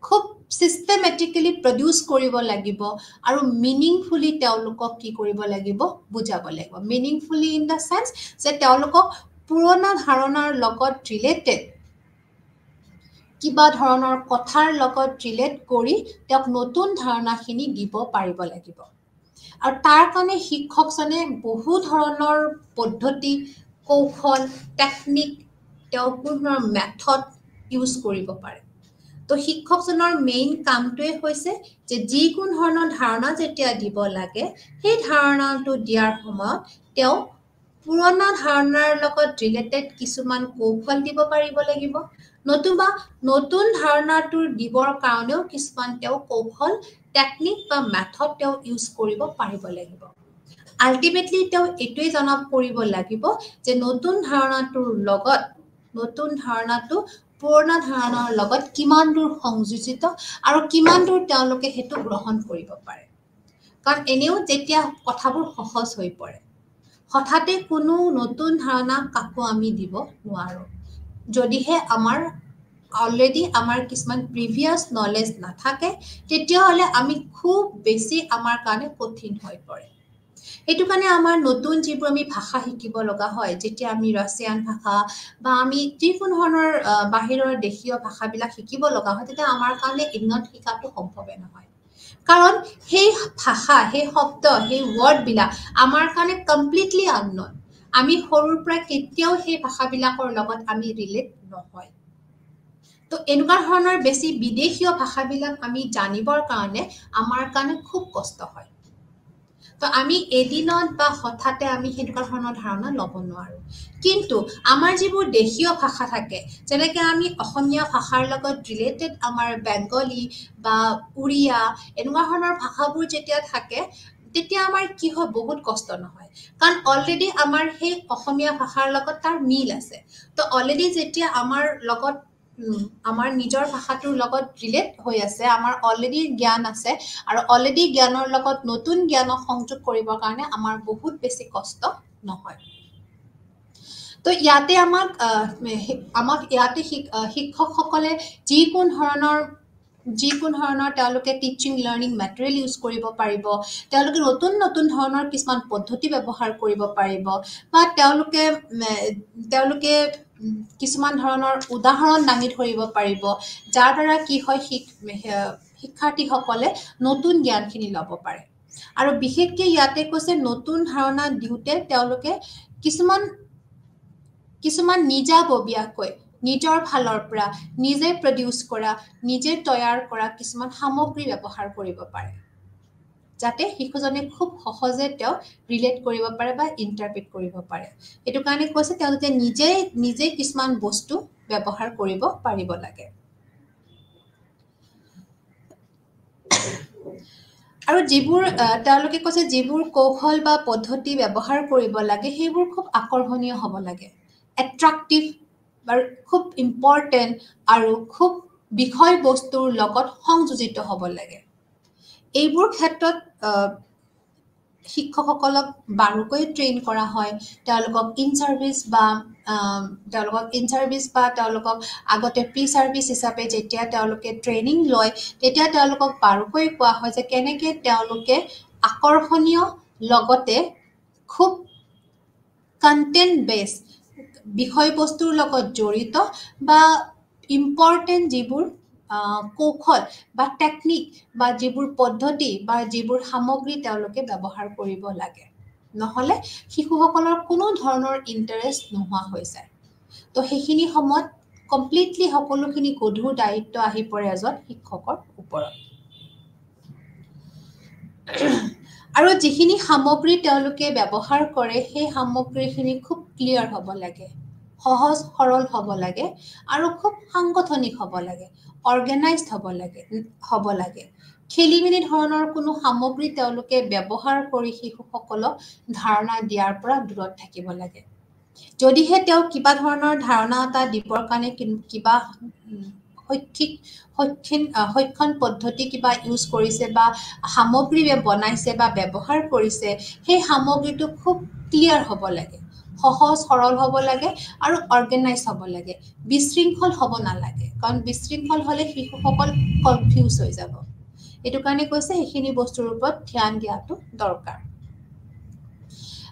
খুব চিষ্টেমেটিকেলি প্ৰডিউচ কৰিব লাগিব আৰু মিনিংফুলি তেওঁলোকক কি কৰিব লাগিব, বুজাব লাগিব। মিনিংফুলি ইন দ্য চেন্স যে তেওঁলোকক পুৰণা ধাৰণাৰ লগত ৰিলেটেড কিবা ধৰণৰ কথাৰ লগত ৰিলেট কৰি তেওঁক নতুন ধাৰণাখিনি দিব পাৰিব লাগিব। আৰু তাৰ কাৰণে শিক্ষকজনে বহু ধৰণৰ পদ্ধতি, কৌশল, টেকনিক, তেওঁ কোনো ধৰণৰ মেথড ইউজ কৰিব পাৰে। তো শিক্ষকজনৰ মেইন কামটোৱে হৈছে যে যিকোনো ধৰণৰ ধাৰণা যেতিয়া দিব লাগে, সেই ধাৰণাটো দিয়াৰ সময়ত তেওঁ পুৰণা ধাৰণাৰ লগত ৰিলেটেড কিছুমান কৌশল দিব পাৰিব লাগিব, নতুবা নতুন ধাৰণাটো দিবৰ কাৰণেও কিছুমান তেওঁ কৌশল, টেকনিক বা মেথড তেওঁ ইউজ কৰিব পাৰিব লাগিব। আল্টিমেটলি তেওঁ এইটোৱে জনা কৰিব লাগিব যে নতুন ধাৰণাটোৰ লগত নতুন ধাৰণাটো পুৰণা ধাৰণাৰ লগত কিমান দূৰ সংযোজিত আৰু কিমান দূৰ তেওঁলোকে সেইটো গ্ৰহণ কৰিব পাৰে। কাৰণ এনেও যেতিয়া কথাবোৰ সহজ হৈ পৰে, হঠাতে কোনো নতুন ধাৰণা কাকো আমি দিব নোৱাৰোঁ। যদিহে আমাৰ অলৰেডি আমাৰ কিছুমান প্ৰিভিয়াছ নলেজ নাথাকে, তেতিয়াহ'লে আমি খুব বেছি আমাৰ কাৰণে কঠিন হৈ পৰে। সেইটো কাৰণে আমাৰ নতুন যিবোৰ আমি ভাষা শিকিব লগা হয়, যেতিয়া আমি ৰাছিয়ান ভাষা বা আমি যিকোনো ধৰণৰ বাহিৰৰ দেশীয় ভাষাবিলাক শিকিব লগা হয়, তেতিয়া আমাৰ কাৰণে ইংৰাজী শিকাটো সম্ভৱে নহয়। কাৰণ সেই ভাষা, সেই শব্দ, সেই ৱৰ্ডবিলাক আমাৰ কাৰণে কমপ্লিটলি আনন'ন। আমি সৰুৰ পৰা কেতিয়াও সেই ভাষাবিলাকৰ লগত আমি ৰিলেট নহয়। তো এনেকুৱা ধৰণৰ বেছি বিদেশীয় ভাষাবিলাক আমি জানিবৰ কাৰণে আমাৰ কাৰণে খুব কষ্ট হয়। তো আমি এদিনত বা হঠাতে আমি সেনেকুৱা ধৰণৰ ধাৰণা ল'ব নোৱাৰোঁ। কিন্তু আমাৰ যিবোৰ দেশীয় ভাষা থাকে, যেনেকৈ আমি অসমীয়া ভাষাৰ লগত ৰিলেটেড আমাৰ বেংগলী বা উৰিয়া, এনেকুৱা ধৰণৰ ভাষাবোৰ যেতিয়া থাকে, তেতিয়া আমাৰ কি হয়, বহুত কষ্ট নহয়। কাৰণ অলৰেডি আমাৰ সেই অসমীয়া ভাষাৰ লগত তাৰ মিল আছে। তো অলৰেডি যেতিয়া আমাৰ লগত আমাৰ নিজৰ ভাষাটোৰ লগত ৰিলেট হৈ আছে, আমাৰ অলৰেডি জ্ঞান আছে, আৰু অলৰেডি জ্ঞানৰ লগত নতুন জ্ঞানক সংযোগ কৰিবৰ কাৰণে আমাৰ বহুত বেছি কষ্ট নহয়। তো ইয়াতে আমাক ইয়াতে শিক্ষকসকলে যিকোনো ধৰণৰ তেওঁলোকে টিচিং লাৰ্ণিং মেটেৰিয়েল ইউজ কৰিব পাৰিব, তেওঁলোকে নতুন ধৰণৰ কিছুমান পদ্ধতি ব্যৱহাৰ কৰিব পাৰিব, বা তেওঁলোকে কিছুমান ধৰণৰ উদাহৰণ দাঙি ধৰিব পাৰিব, যাৰ দ্বাৰা কি হয় শিক্ষাৰ্থীসকলে নতুন জ্ঞানখিনি ল'ব পাৰে। আৰু বিশেষকৈ ইয়াতে কৈছে নতুন ধাৰণা দিওঁতে তেওঁলোকে কিছুমান নিজাববীয়াকৈ নিজৰ ফালৰ পৰা নিজে প্ৰডিউচ কৰা, নিজে তৈয়াৰ কৰা কিছুমান সামগ্ৰী ব্যৱহাৰ কৰিব পাৰে, যাতে শিশুজনে খুব সহজে তেওঁ ৰিলেট কৰিব পাৰে বা ইণ্টাৰপ্ৰেট কৰিব পাৰে এইটো কাৰণে কৈছে তেওঁলোকে নিজে কিছুমান বস্তু ব্যৱহাৰ কৰিব পাৰিব লাগে আৰু যিবোৰ তেওঁলোকে কৈছে যিবোৰ কৌশল বা পদ্ধতি ব্যৱহাৰ কৰিব লাগে সেইবোৰ খুব আকৰ্ষণীয় হ'ব লাগে এট্ৰাক্টিভ আৰু খুব ইম্পৰ্টেণ্ট আৰু খুব বিষয়বস্তুৰ লগত সংযোজিত হ'ব লাগে এইবোৰ ক্ষেত্ৰত শিক্ষকসকলক বাৰুকৈ ট্ৰেইন কৰা হয় তেওঁলোকক ইন সাৰ্ভিস বা তেওঁলোকক আগতে প্ৰি সাৰ্ভিস হিচাপে যেতিয়া তেওঁলোকে ট্ৰেইনিং লয় তেতিয়া তেওঁলোকক বাৰুকৈ কোৱা হয় যে কেনেকৈ তেওঁলোকে আকৰ্ষণীয় লগতে খুব কন্টেন্ট বেস বিষয়বস্তুৰ লগত জড়িত বা ইম্পৰ্টেন্ট যিবোৰ কৌশল বা টেকনিক বা যিবোৰ পদ্ধতি বা যিবোৰ সামগ্ৰী তেওঁলোকে ব্যৱহাৰ কৰিব লাগে নহলে শিশুসকলৰ কোনো ধৰণৰ ইন্টাৰেষ্ট নোহোৱা হৈ যায় তো সেইখিনি সময়ত কমপ্লিটলি সকলোখিনি গধুৰ দায়িত্ব আহি পৰে এজন শিক্ষকৰ ওপৰত আৰু যিখিনি সামগ্ৰী তেওঁলোকে ব্যৱহাৰ কৰে সেই সামগ্ৰীখিনি খুব ক্লিয়াৰ হ'ব লাগে সহজ সৰল হ'ব লাগে আৰু খুব সাংগঠনিক হ'ব লাগে অৰ্গেনাইজড হ'ব লাগে খেলিমেলি ধৰণৰ কোনো সামগ্ৰী তেওঁলোকে ব্যৱহাৰ কৰি শিশুসকলক ধাৰণা দিয়াৰ পৰা দূৰত থাকিব লাগে যদিহে তেওঁ কিবা ধৰণৰ ধাৰণা এটা দিবৰ কাৰণে কিবা সক্ষণ পদ্ধতি কিবা ইউজ কৰিছে বা সামগ্ৰী বনাইছে বা ব্যৱহাৰ কৰিছে সেই সামগ্ৰীটো খুব ক্লিয়াৰ হ'ব লাগে সহজ সৰল হ'ব লাগে আৰু অৰ্গেনাইজ হ'ব লাগে বিশৃংখল হ'ব নালাগে কাৰণ বিশৃংখল হ'লে শিশুসকল কনফিউজ হৈ যাব এইটো কাৰণে কৈছে সেইখিনি বস্তুৰ ওপৰত ধ্যান দিয়াটো দৰকাৰ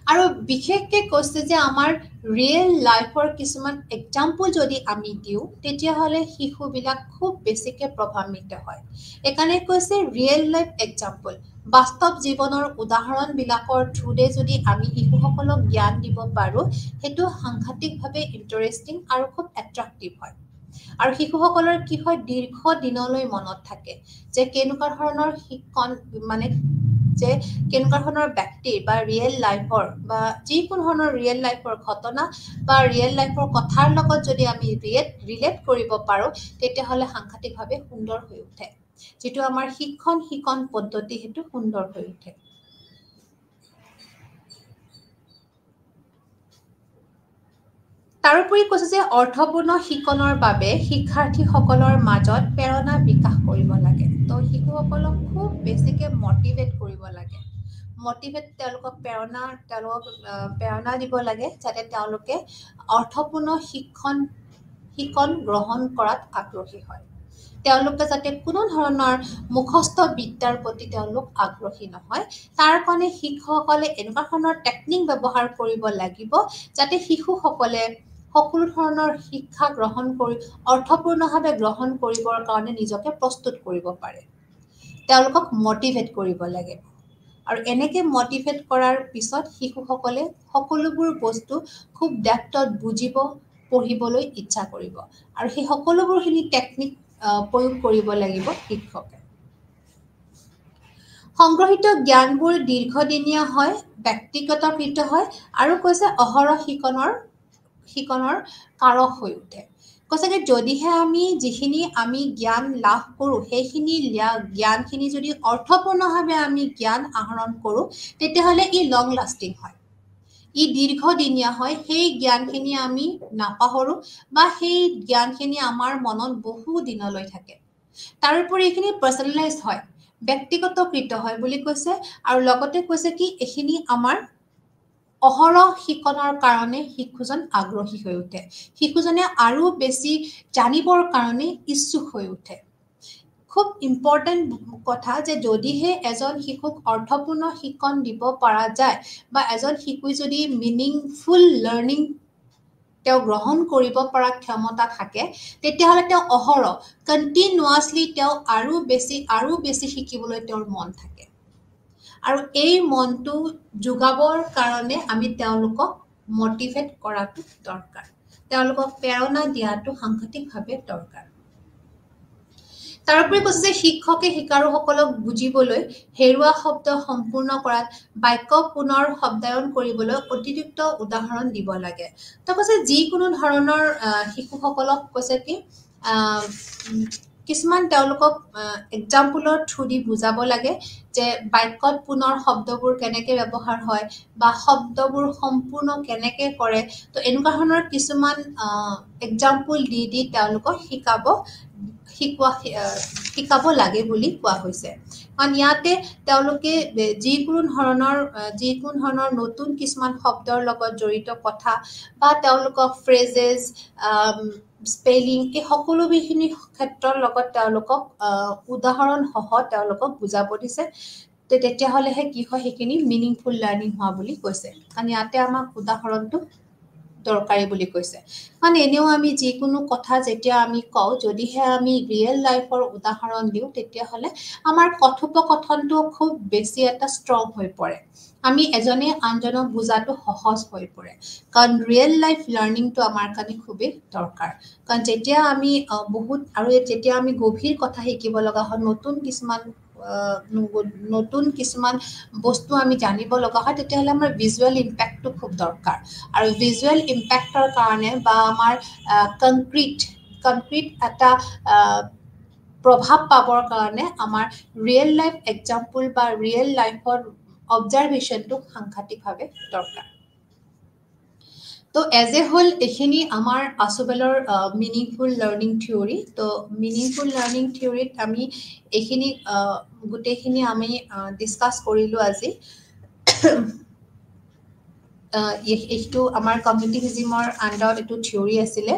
আৰু বিশেষকে কৈছে যে আমাৰ ৰিয়েল লাইফৰ কিছুমান এক্সাম্পল যদি আমি দিওঁ তেতিয়াহ'লে শিশুবিলাক খুব বেছিকে প্ৰভাৱিত হয় একাৰণে কৈছে ৰিয়েল লাইফ এক্সাম্পল বাস্তৱ জীৱনৰ উদাহৰণবিলাকৰ থ্ৰুৰে যদি আমি শিশুসকলক জ্ঞান দিব পাৰোঁ সেইটো সাংঘাতিকভাৱে ইণ্টাৰেষ্টিং আৰু খুব এট্ৰাক্টিভ হয় আৰু শিশুসকলৰ কি হয় দীৰ্ঘ দিনলৈ মনত থাকে যে কেনেকুৱা ধৰণৰ শিক্ষণ মানে যে কেনেকুৱা ধৰণৰ ব্যক্তি বা ৰিয়েল লাইফৰ বা যিকোনো ধৰণৰ ৰিয়েল লাইফৰ ঘটনা বা ৰিয়েল লাইফৰ কথাৰ লগত যদি আমি ৰিলেট কৰিব পাৰোঁ তেতিয়াহ'লে সাংঘাতিকভাৱে সুন্দৰ হৈ উঠে যিটো আমাৰ শিক্ষণ পদ্ধতি সেইটো সুন্দৰ হৈ উঠে তাৰোপৰি কৈছে যে অৰ্থপূৰ্ণ শিক্ষণৰ বাবে শিক্ষাৰ্থীসকলৰ মাজত প্ৰেৰণা বিকাশ কৰিব লাগে তো শিশুসকলক খুব বেছিকে মটিভেট কৰিব লাগে তেওঁলোকক প্ৰেৰণা দিব লাগে যাতে তেওঁলোকে অৰ্থপূৰ্ণ শিক্ষণ গ্ৰহণ কৰাত আগ্ৰহী হয় তেওঁলোকে যাতে কোনো ধৰণৰ মুখস্থ বিদ্যাৰ প্ৰতি তেওঁলোক আগ্ৰহী নহয় তাৰ কাৰণে শিক্ষকসকলে এনেকুৱা ধৰণৰ টেকনিক ব্যৱহাৰ কৰিব লাগিব যাতে শিশুসকলে সকলো ধৰণৰ শিক্ষা গ্ৰহণ কৰি অৰ্থপূৰ্ণভাৱে গ্ৰহণ কৰিবৰ কাৰণে নিজকে প্ৰস্তুত কৰিব পাৰে তেওঁলোকক মটিভেট কৰিব লাগে আৰু এনেকে মটিভেট কৰাৰ পিছত শিশুসকলে সকলোবোৰ বস্তু খুব ডেপ্থত বুজিব পঢ়িবলৈ ইচ্ছা কৰিব আৰু সেই সকলোবোৰখিনি টেকনিক প্ৰয়োগ কৰিব লাগিব শিক্ষকে সংগ্ৰহিত জ্ঞানবোৰ দীৰ্ঘদিনীয়া হয় ব্যক্তিগতকৃত হয় আৰু কৈছে অহৰহ শিকনৰ কাৰক হৈ উঠে কৈছে যে যদিহে যিখিনি আমি জ্ঞান লাভ কৰোঁ সেইখিনি জ্ঞানখিনি যদি অৰ্থপূৰ্ণভাৱে আমি জ্ঞান আহৰণ কৰোঁ তেতিয়াহ'লে ই লং লাষ্টিং হয় ই দীৰ্ঘদিনীয়া হয় সেই জ্ঞানখিনি আমি নাপাহৰোঁ বা সেই জ্ঞানখিনি আমাৰ মনত বহু দিনলৈ থাকে তাৰোপৰি এইখিনি পাৰ্চনেলাইজ হয় ব্যক্তিগতকৃত হয় বুলি কৈছে আৰু লগতে কৈছে কি এইখিনি আমাৰ অহৰহ শিকনৰ কাৰণে শিশুজন আগ্ৰহী হৈ উঠে শিশুজনে আৰু বেছি জানিবৰ কাৰণে ইচ্ছুক হৈ উঠে খুব ইম্পৰ্টেণ্ট কথা যে যদিহে এজন শিশুক অৰ্থপূৰ্ণ শিক্ষণ দিব পৰা যায় বা এজন শিশুই যদি মিনিংফুল লাৰ্ণিং তেওঁ গ্ৰহণ কৰিব পৰা ক্ষমতা থাকে তেতিয়াহ'লে তেওঁ অহৰহ কণ্টিনিউৱাছলি তেওঁ আৰু বেছি শিকিবলৈ তেওঁৰ মন থাকে আৰু এই মনটো যোগাবৰ কাৰণে আমি তেওঁলোকক মটিভেট কৰাটো দৰকাৰ তেওঁলোকক প্ৰেৰণা দিয়াটো সাংঘাতিকভাৱে দৰকাৰ তাৰোপৰি কৈছে যে শিক্ষকে শিকাৰুসকলক বুজিবলৈ হেৰুৱা শব্দ সম্পূৰ্ণ কৰাত বাক্য পুনৰ শব্দায়ন কৰিবলৈ অতিৰিক্ত উদাহৰণ দিব লাগে। তো কৈছে যিকোনো ধৰণৰ শিশুসকলক কৈছে কি কিছুমান তেওঁলোকক এক্সাম্পলৰ থ্ৰু দি বুজাব লাগে যে বাক্যত পুনৰ শব্দবোৰ কেনেকৈ ব্যৱহাৰ হয় বা শব্দবোৰ সম্পূৰ্ণ কেনেকৈ কৰে। তো এনেকুৱা ধৰণৰ কিছুমান এক্সাম্পল দি দি তেওঁলোকক শিকাব লাগে বুলি কোৱা হৈছে। কাৰণ ইয়াতে তেওঁলোকে যিকোনো ধৰণৰ নতুন কিছুমান শব্দৰ লগত জড়িত কথা বা তেওঁলোকক ফ্ৰেজেছ স্পেলিং এই সকলোখিনি ক্ষেত্ৰৰ লগত তেওঁলোকক উদাহৰণ সহ তেওঁলোকক বুজাব দিছে। তেতিয়াহ'লেহে কি হয় সেইখিনি মিনিংফুল লাৰ্ণিং হোৱা বুলি কৈছে। কাৰণ ইয়াতে আমাক উদাহৰণটো দৰকাৰী বুলি কৈছে। মানে এনেও আমি যিকোনো কথা যেতিয়া আমি কওঁ যদিহে আমি ৰিয়েল লাইফৰ উদাহৰণ দিওঁ তেতিয়াহ'লে আমাৰ কথোপকথনটো খুব বেছি এটা ষ্ট্ৰং হৈ পৰে। আমি এজনে আনজনক বুজাটো সহজ হৈ পৰে। কাৰণ ৰিয়েল লাইফ লাৰ্ণিংটো আমাৰ কাৰণে খুবেই দৰকাৰ। কাৰণ যেতিয়া আমি যেতিয়া আমি গভীৰ কথা শিকিব লগা হয় নতুন কিছুমান বস্তু আমি জানিব লগা হয় তেতিয়াহ'লে আমাৰ ভিজুৱেল ইম্পেক্টটো খুব দৰকাৰ। আৰু ভিজুৱেল ইম্পেক্টৰ কাৰণে বা আমাৰ কনক্ৰিট এটা প্ৰভাৱ পাবৰ কাৰণে আমাৰ ৰিয়েল লাইফ এক্সাম্পল বা ৰিয়েল লাইফৰ অবজাৰভেশ্যনটো সাংঘাতিকভাৱে দৰকাৰ। তো এজ এ হোল এইখিনি আমাৰ আছুবেলৰ মিনিংফুল লাৰ্ণিং থিয়ৰী। তো মিনিংফুল লাৰ্ণিং থিয়ৰীত আমি এইখিনি গোটেইখিনি আমি ডিছকাছ কৰিলোঁ আজি। এইটো আমাৰ কগনিটিভিজিমৰ আণ্ডাৰত এইটো থিয়ৰী আছিলে।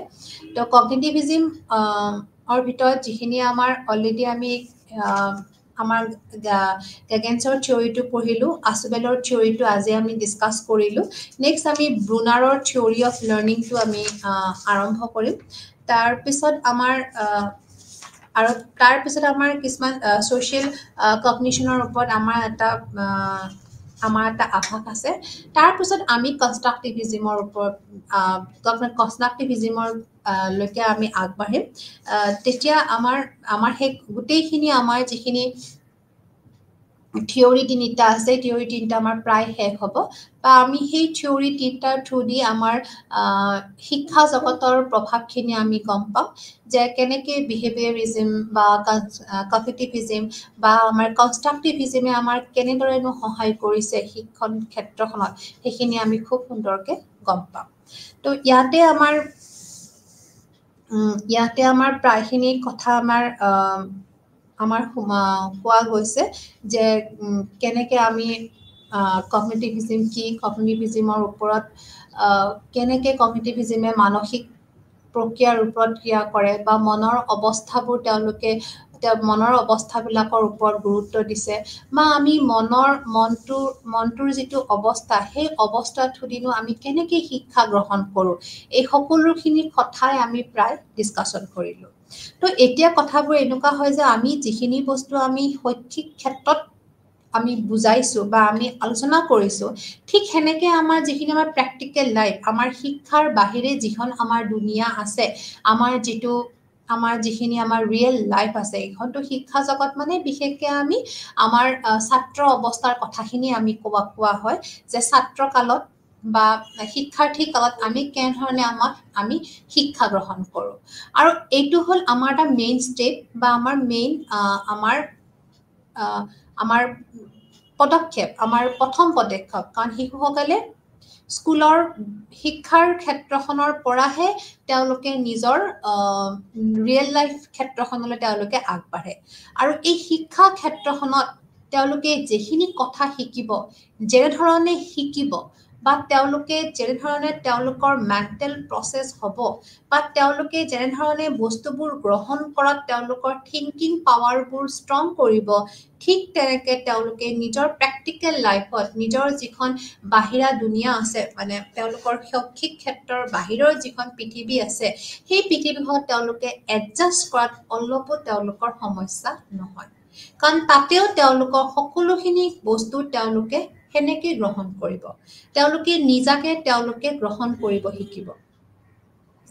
তো কগনিটিভিজিমৰ ভিতৰত যিখিনি আমাৰ অলৰেডি আমি আমাৰ গেগেনছৰ থিয়ৰীটো পঢ়িলোঁ, আছুবেলৰ থিয়ৰীটো আজি আমি ডিছকাছ কৰিলোঁ। নেক্সট আমি ব্ৰুনাৰৰ থিয়ৰী অফ লাৰ্ণিংটো আমি আৰম্ভ কৰিম। তাৰপিছত আমাৰ কিছুমান ছ'চিয়েল কগনিশ্যনৰ ওপৰত আমাৰ এটা আভাস আছে। তাৰপিছত আমি কনষ্ট্ৰাকটিভিজিমলৈকে আমি আগবাঢ়িম। তেতিয়া আমাৰ সেই গোটেইখিনি আমাৰ যিখিনি থিয়ৰী তিনিটা আছে থিয়ৰী তিনিটা আমাৰ প্ৰায় শেষ হ'ব। বা আমি সেই থিয়ৰী তিনিটাৰ থ্ৰু দি আমাৰ শিক্ষা জগতৰ প্ৰভাৱখিনি আমি গম পাম যে কেনেকৈ বিহেভিয়াৰিজিম বা কগনিটিভিজিম বা আমাৰ কনষ্ট্ৰাকটিভিজিমে আমাৰ কেনেদৰেনো সহায় কৰিছে শিক্ষণ ক্ষেত্ৰখনত সেইখিনি আমি খুব সুন্দৰকৈ গম পাম। তো ইয়াতে আমাৰ প্ৰায়খিনি কথা আমাৰ কোৱা গৈছে যে কেনেকৈ আমি কগনিটিভিজিম কি, কগনিটিভিজিমৰ ওপৰত কেনেকৈ কগনিটিভিজিমে মানসিক প্ৰক্ৰিয়াৰ ওপৰত ক্ৰিয়া কৰে বা মনৰ অৱস্থাবিলাকৰ ওপৰত গুৰুত্ব দিছে বা আমি মনটোৰ যিটো অৱস্থা সেই অৱস্থাৰ থ্ৰুদিনো আমি কেনেকৈ শিক্ষা গ্ৰহণ কৰোঁ এই সকলোখিনি কথাই আমি প্ৰায় ডিছকাশ্যন কৰিলোঁ। তো এতিয়া কথাবোৰ এনেকুৱা হয় যে আমি যিখিনি বস্তু আমি শৈক্ষিক ক্ষেত্ৰত আমি বুজাইছোঁ বা আমি আলোচনা কৰিছোঁ ঠিক সেনেকৈ আমাৰ যিখিনি আমাৰ প্ৰেক্টিকেল লাইফ আমাৰ শিক্ষাৰ বাহিৰে যিখন আমাৰ দুনীয়া আছে আমাৰ যিখিনি আমাৰ ৰিয়েল লাইফ আছে এইখনতো শিক্ষা জগত মানে বিশেষকৈ আমি আমাৰ ছাত্ৰ অৱস্থাৰ কথাখিনি আমি কোৱা হয় যে ছাত্ৰকালত বা শিক্ষাৰ্থী কালত আমি কেনেধৰণে আমি শিক্ষা গ্ৰহণ কৰোঁ। আৰু এইটো হ'ল আমাৰ এটা মেইন ষ্টেপ বা আমাৰ পদক্ষেপ, আমাৰ প্ৰথম পদক্ষেপ। কাৰণ শিশুসকলে স্কুলৰ শিক্ষাৰ ক্ষেত্ৰখনৰ পৰাহে তেওঁলোকে নিজৰ ৰিয়েল লাইফ ক্ষেত্ৰখনলৈ তেওঁলোকে আগবাঢ়ে। আৰু এই শিক্ষা ক্ষেত্ৰখনত তেওঁলোকে যিখিনি কথা শিকিব, যেনেধৰণে শিকিব বা তেওঁলোকে যেনেধৰণে তেওঁলোকৰ মেণ্টেল প্ৰচেছ হ'ব বা তেওঁলোকে যেনেধৰণে বস্তুবোৰ গ্ৰহণ কৰাত তেওঁলোকৰ থিংকিং পাৱাৰবোৰ ষ্ট্ৰং কৰিব, ঠিক তেনেকৈ তেওঁলোকে নিজৰ প্ৰেক্টিকেল লাইফত নিজৰ যিখন বাহিৰা দুনীয়া আছে মানে তেওঁলোকৰ শৈক্ষিক ক্ষেত্ৰৰ বাহিৰৰ যিখন পৃথিৱী আছে সেই পৃথিৱীখনত তেওঁলোকে এডজাষ্ট কৰাত অলপো তেওঁলোকৰ সমস্যা নহয়। কাৰণ তাতেও তেওঁলোকৰ সকলোখিনি বস্তু তেওঁলোকে সেনেকৈ গ্ৰহণ কৰিব, তেওঁলোকে নিজাকে গ্ৰহণ কৰিব শিকিব।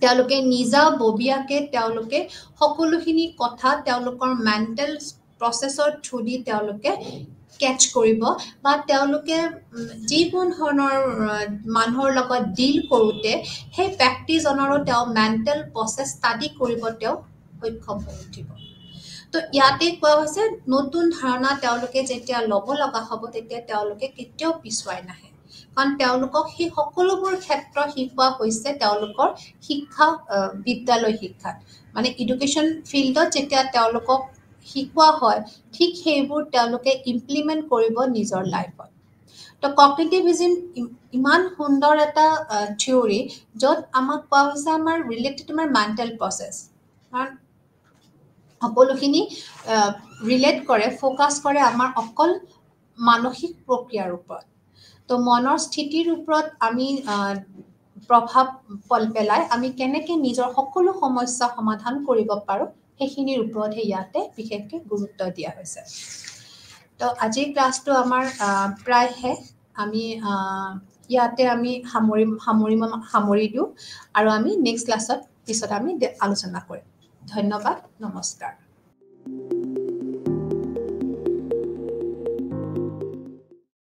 তেওঁলোকে নিজা ববিয়াকে তেওঁলোকে সকলোখিনি কথা তেওঁলোকৰ মেণ্টেল প্ৰচেছৰ থ্ৰুদি তেওঁলোকে কেচ কৰিব বা তেওঁলোকে যিকোনো ধৰণৰ মানুহৰ লগত ডিল কৰোঁতে সেই ব্যক্তিজনৰো তেওঁ মেণ্টেল প্ৰচেছ ষ্টাডি কৰিব তেওঁ সক্ষম হৈ উঠিব তো ইয়াতে কোৱা হৈছে নতুন ধাৰণা তেওঁলোকে যেতিয়া ল'ব লগা হ'ব তেতিয়া তেওঁলোকে কেতিয়াও পিছুৱাই নাহে কাৰণ তেওঁলোকক সেই সকলোবোৰ ক্ষেত্ৰ শিকোৱা হৈছে তেওঁলোকৰ শিক্ষা বিদ্যালয় শিক্ষাত মানে এডুকেশ্যন ফিল্ডত যেতিয়া তেওঁলোকক শিকোৱা হয় ঠিক সেইবোৰ তেওঁলোকে ইমপ্লিমেণ্ট কৰিব নিজৰ লাইফত তো কগনিটিভিজম ইমান সুন্দৰ এটা থিয়ৰী য'ত আমাক কোৱা হৈছে আমাৰ ৰিলেটেড আমাৰ মেণ্টেল প্ৰচেছ কাৰণ সকলোখিনি ৰিলেট কৰে ফ'কাছ কৰে আমাৰ অকল মানসিক প্ৰক্ৰিয়াৰ ওপৰত তো মনৰ স্থিতিৰ ওপৰত আমি প্ৰভাৱ পেলাই আমি কেনেকৈ নিজৰ সকলো সমস্যা সমাধান কৰিব পাৰোঁ সেইখিনিৰ ওপৰতহে ইয়াতে বিশেষকৈ গুৰুত্ব দিয়া হৈছে তো আজিৰ ক্লাছটো আমাৰ প্ৰায় শেষ আমি ইয়াতে আমি সামৰি দিওঁ আৰু আমি নেক্সট ক্লাছত পিছত আমি আলোচনা কৰিম ধন্যবাদ নমস্কাৰ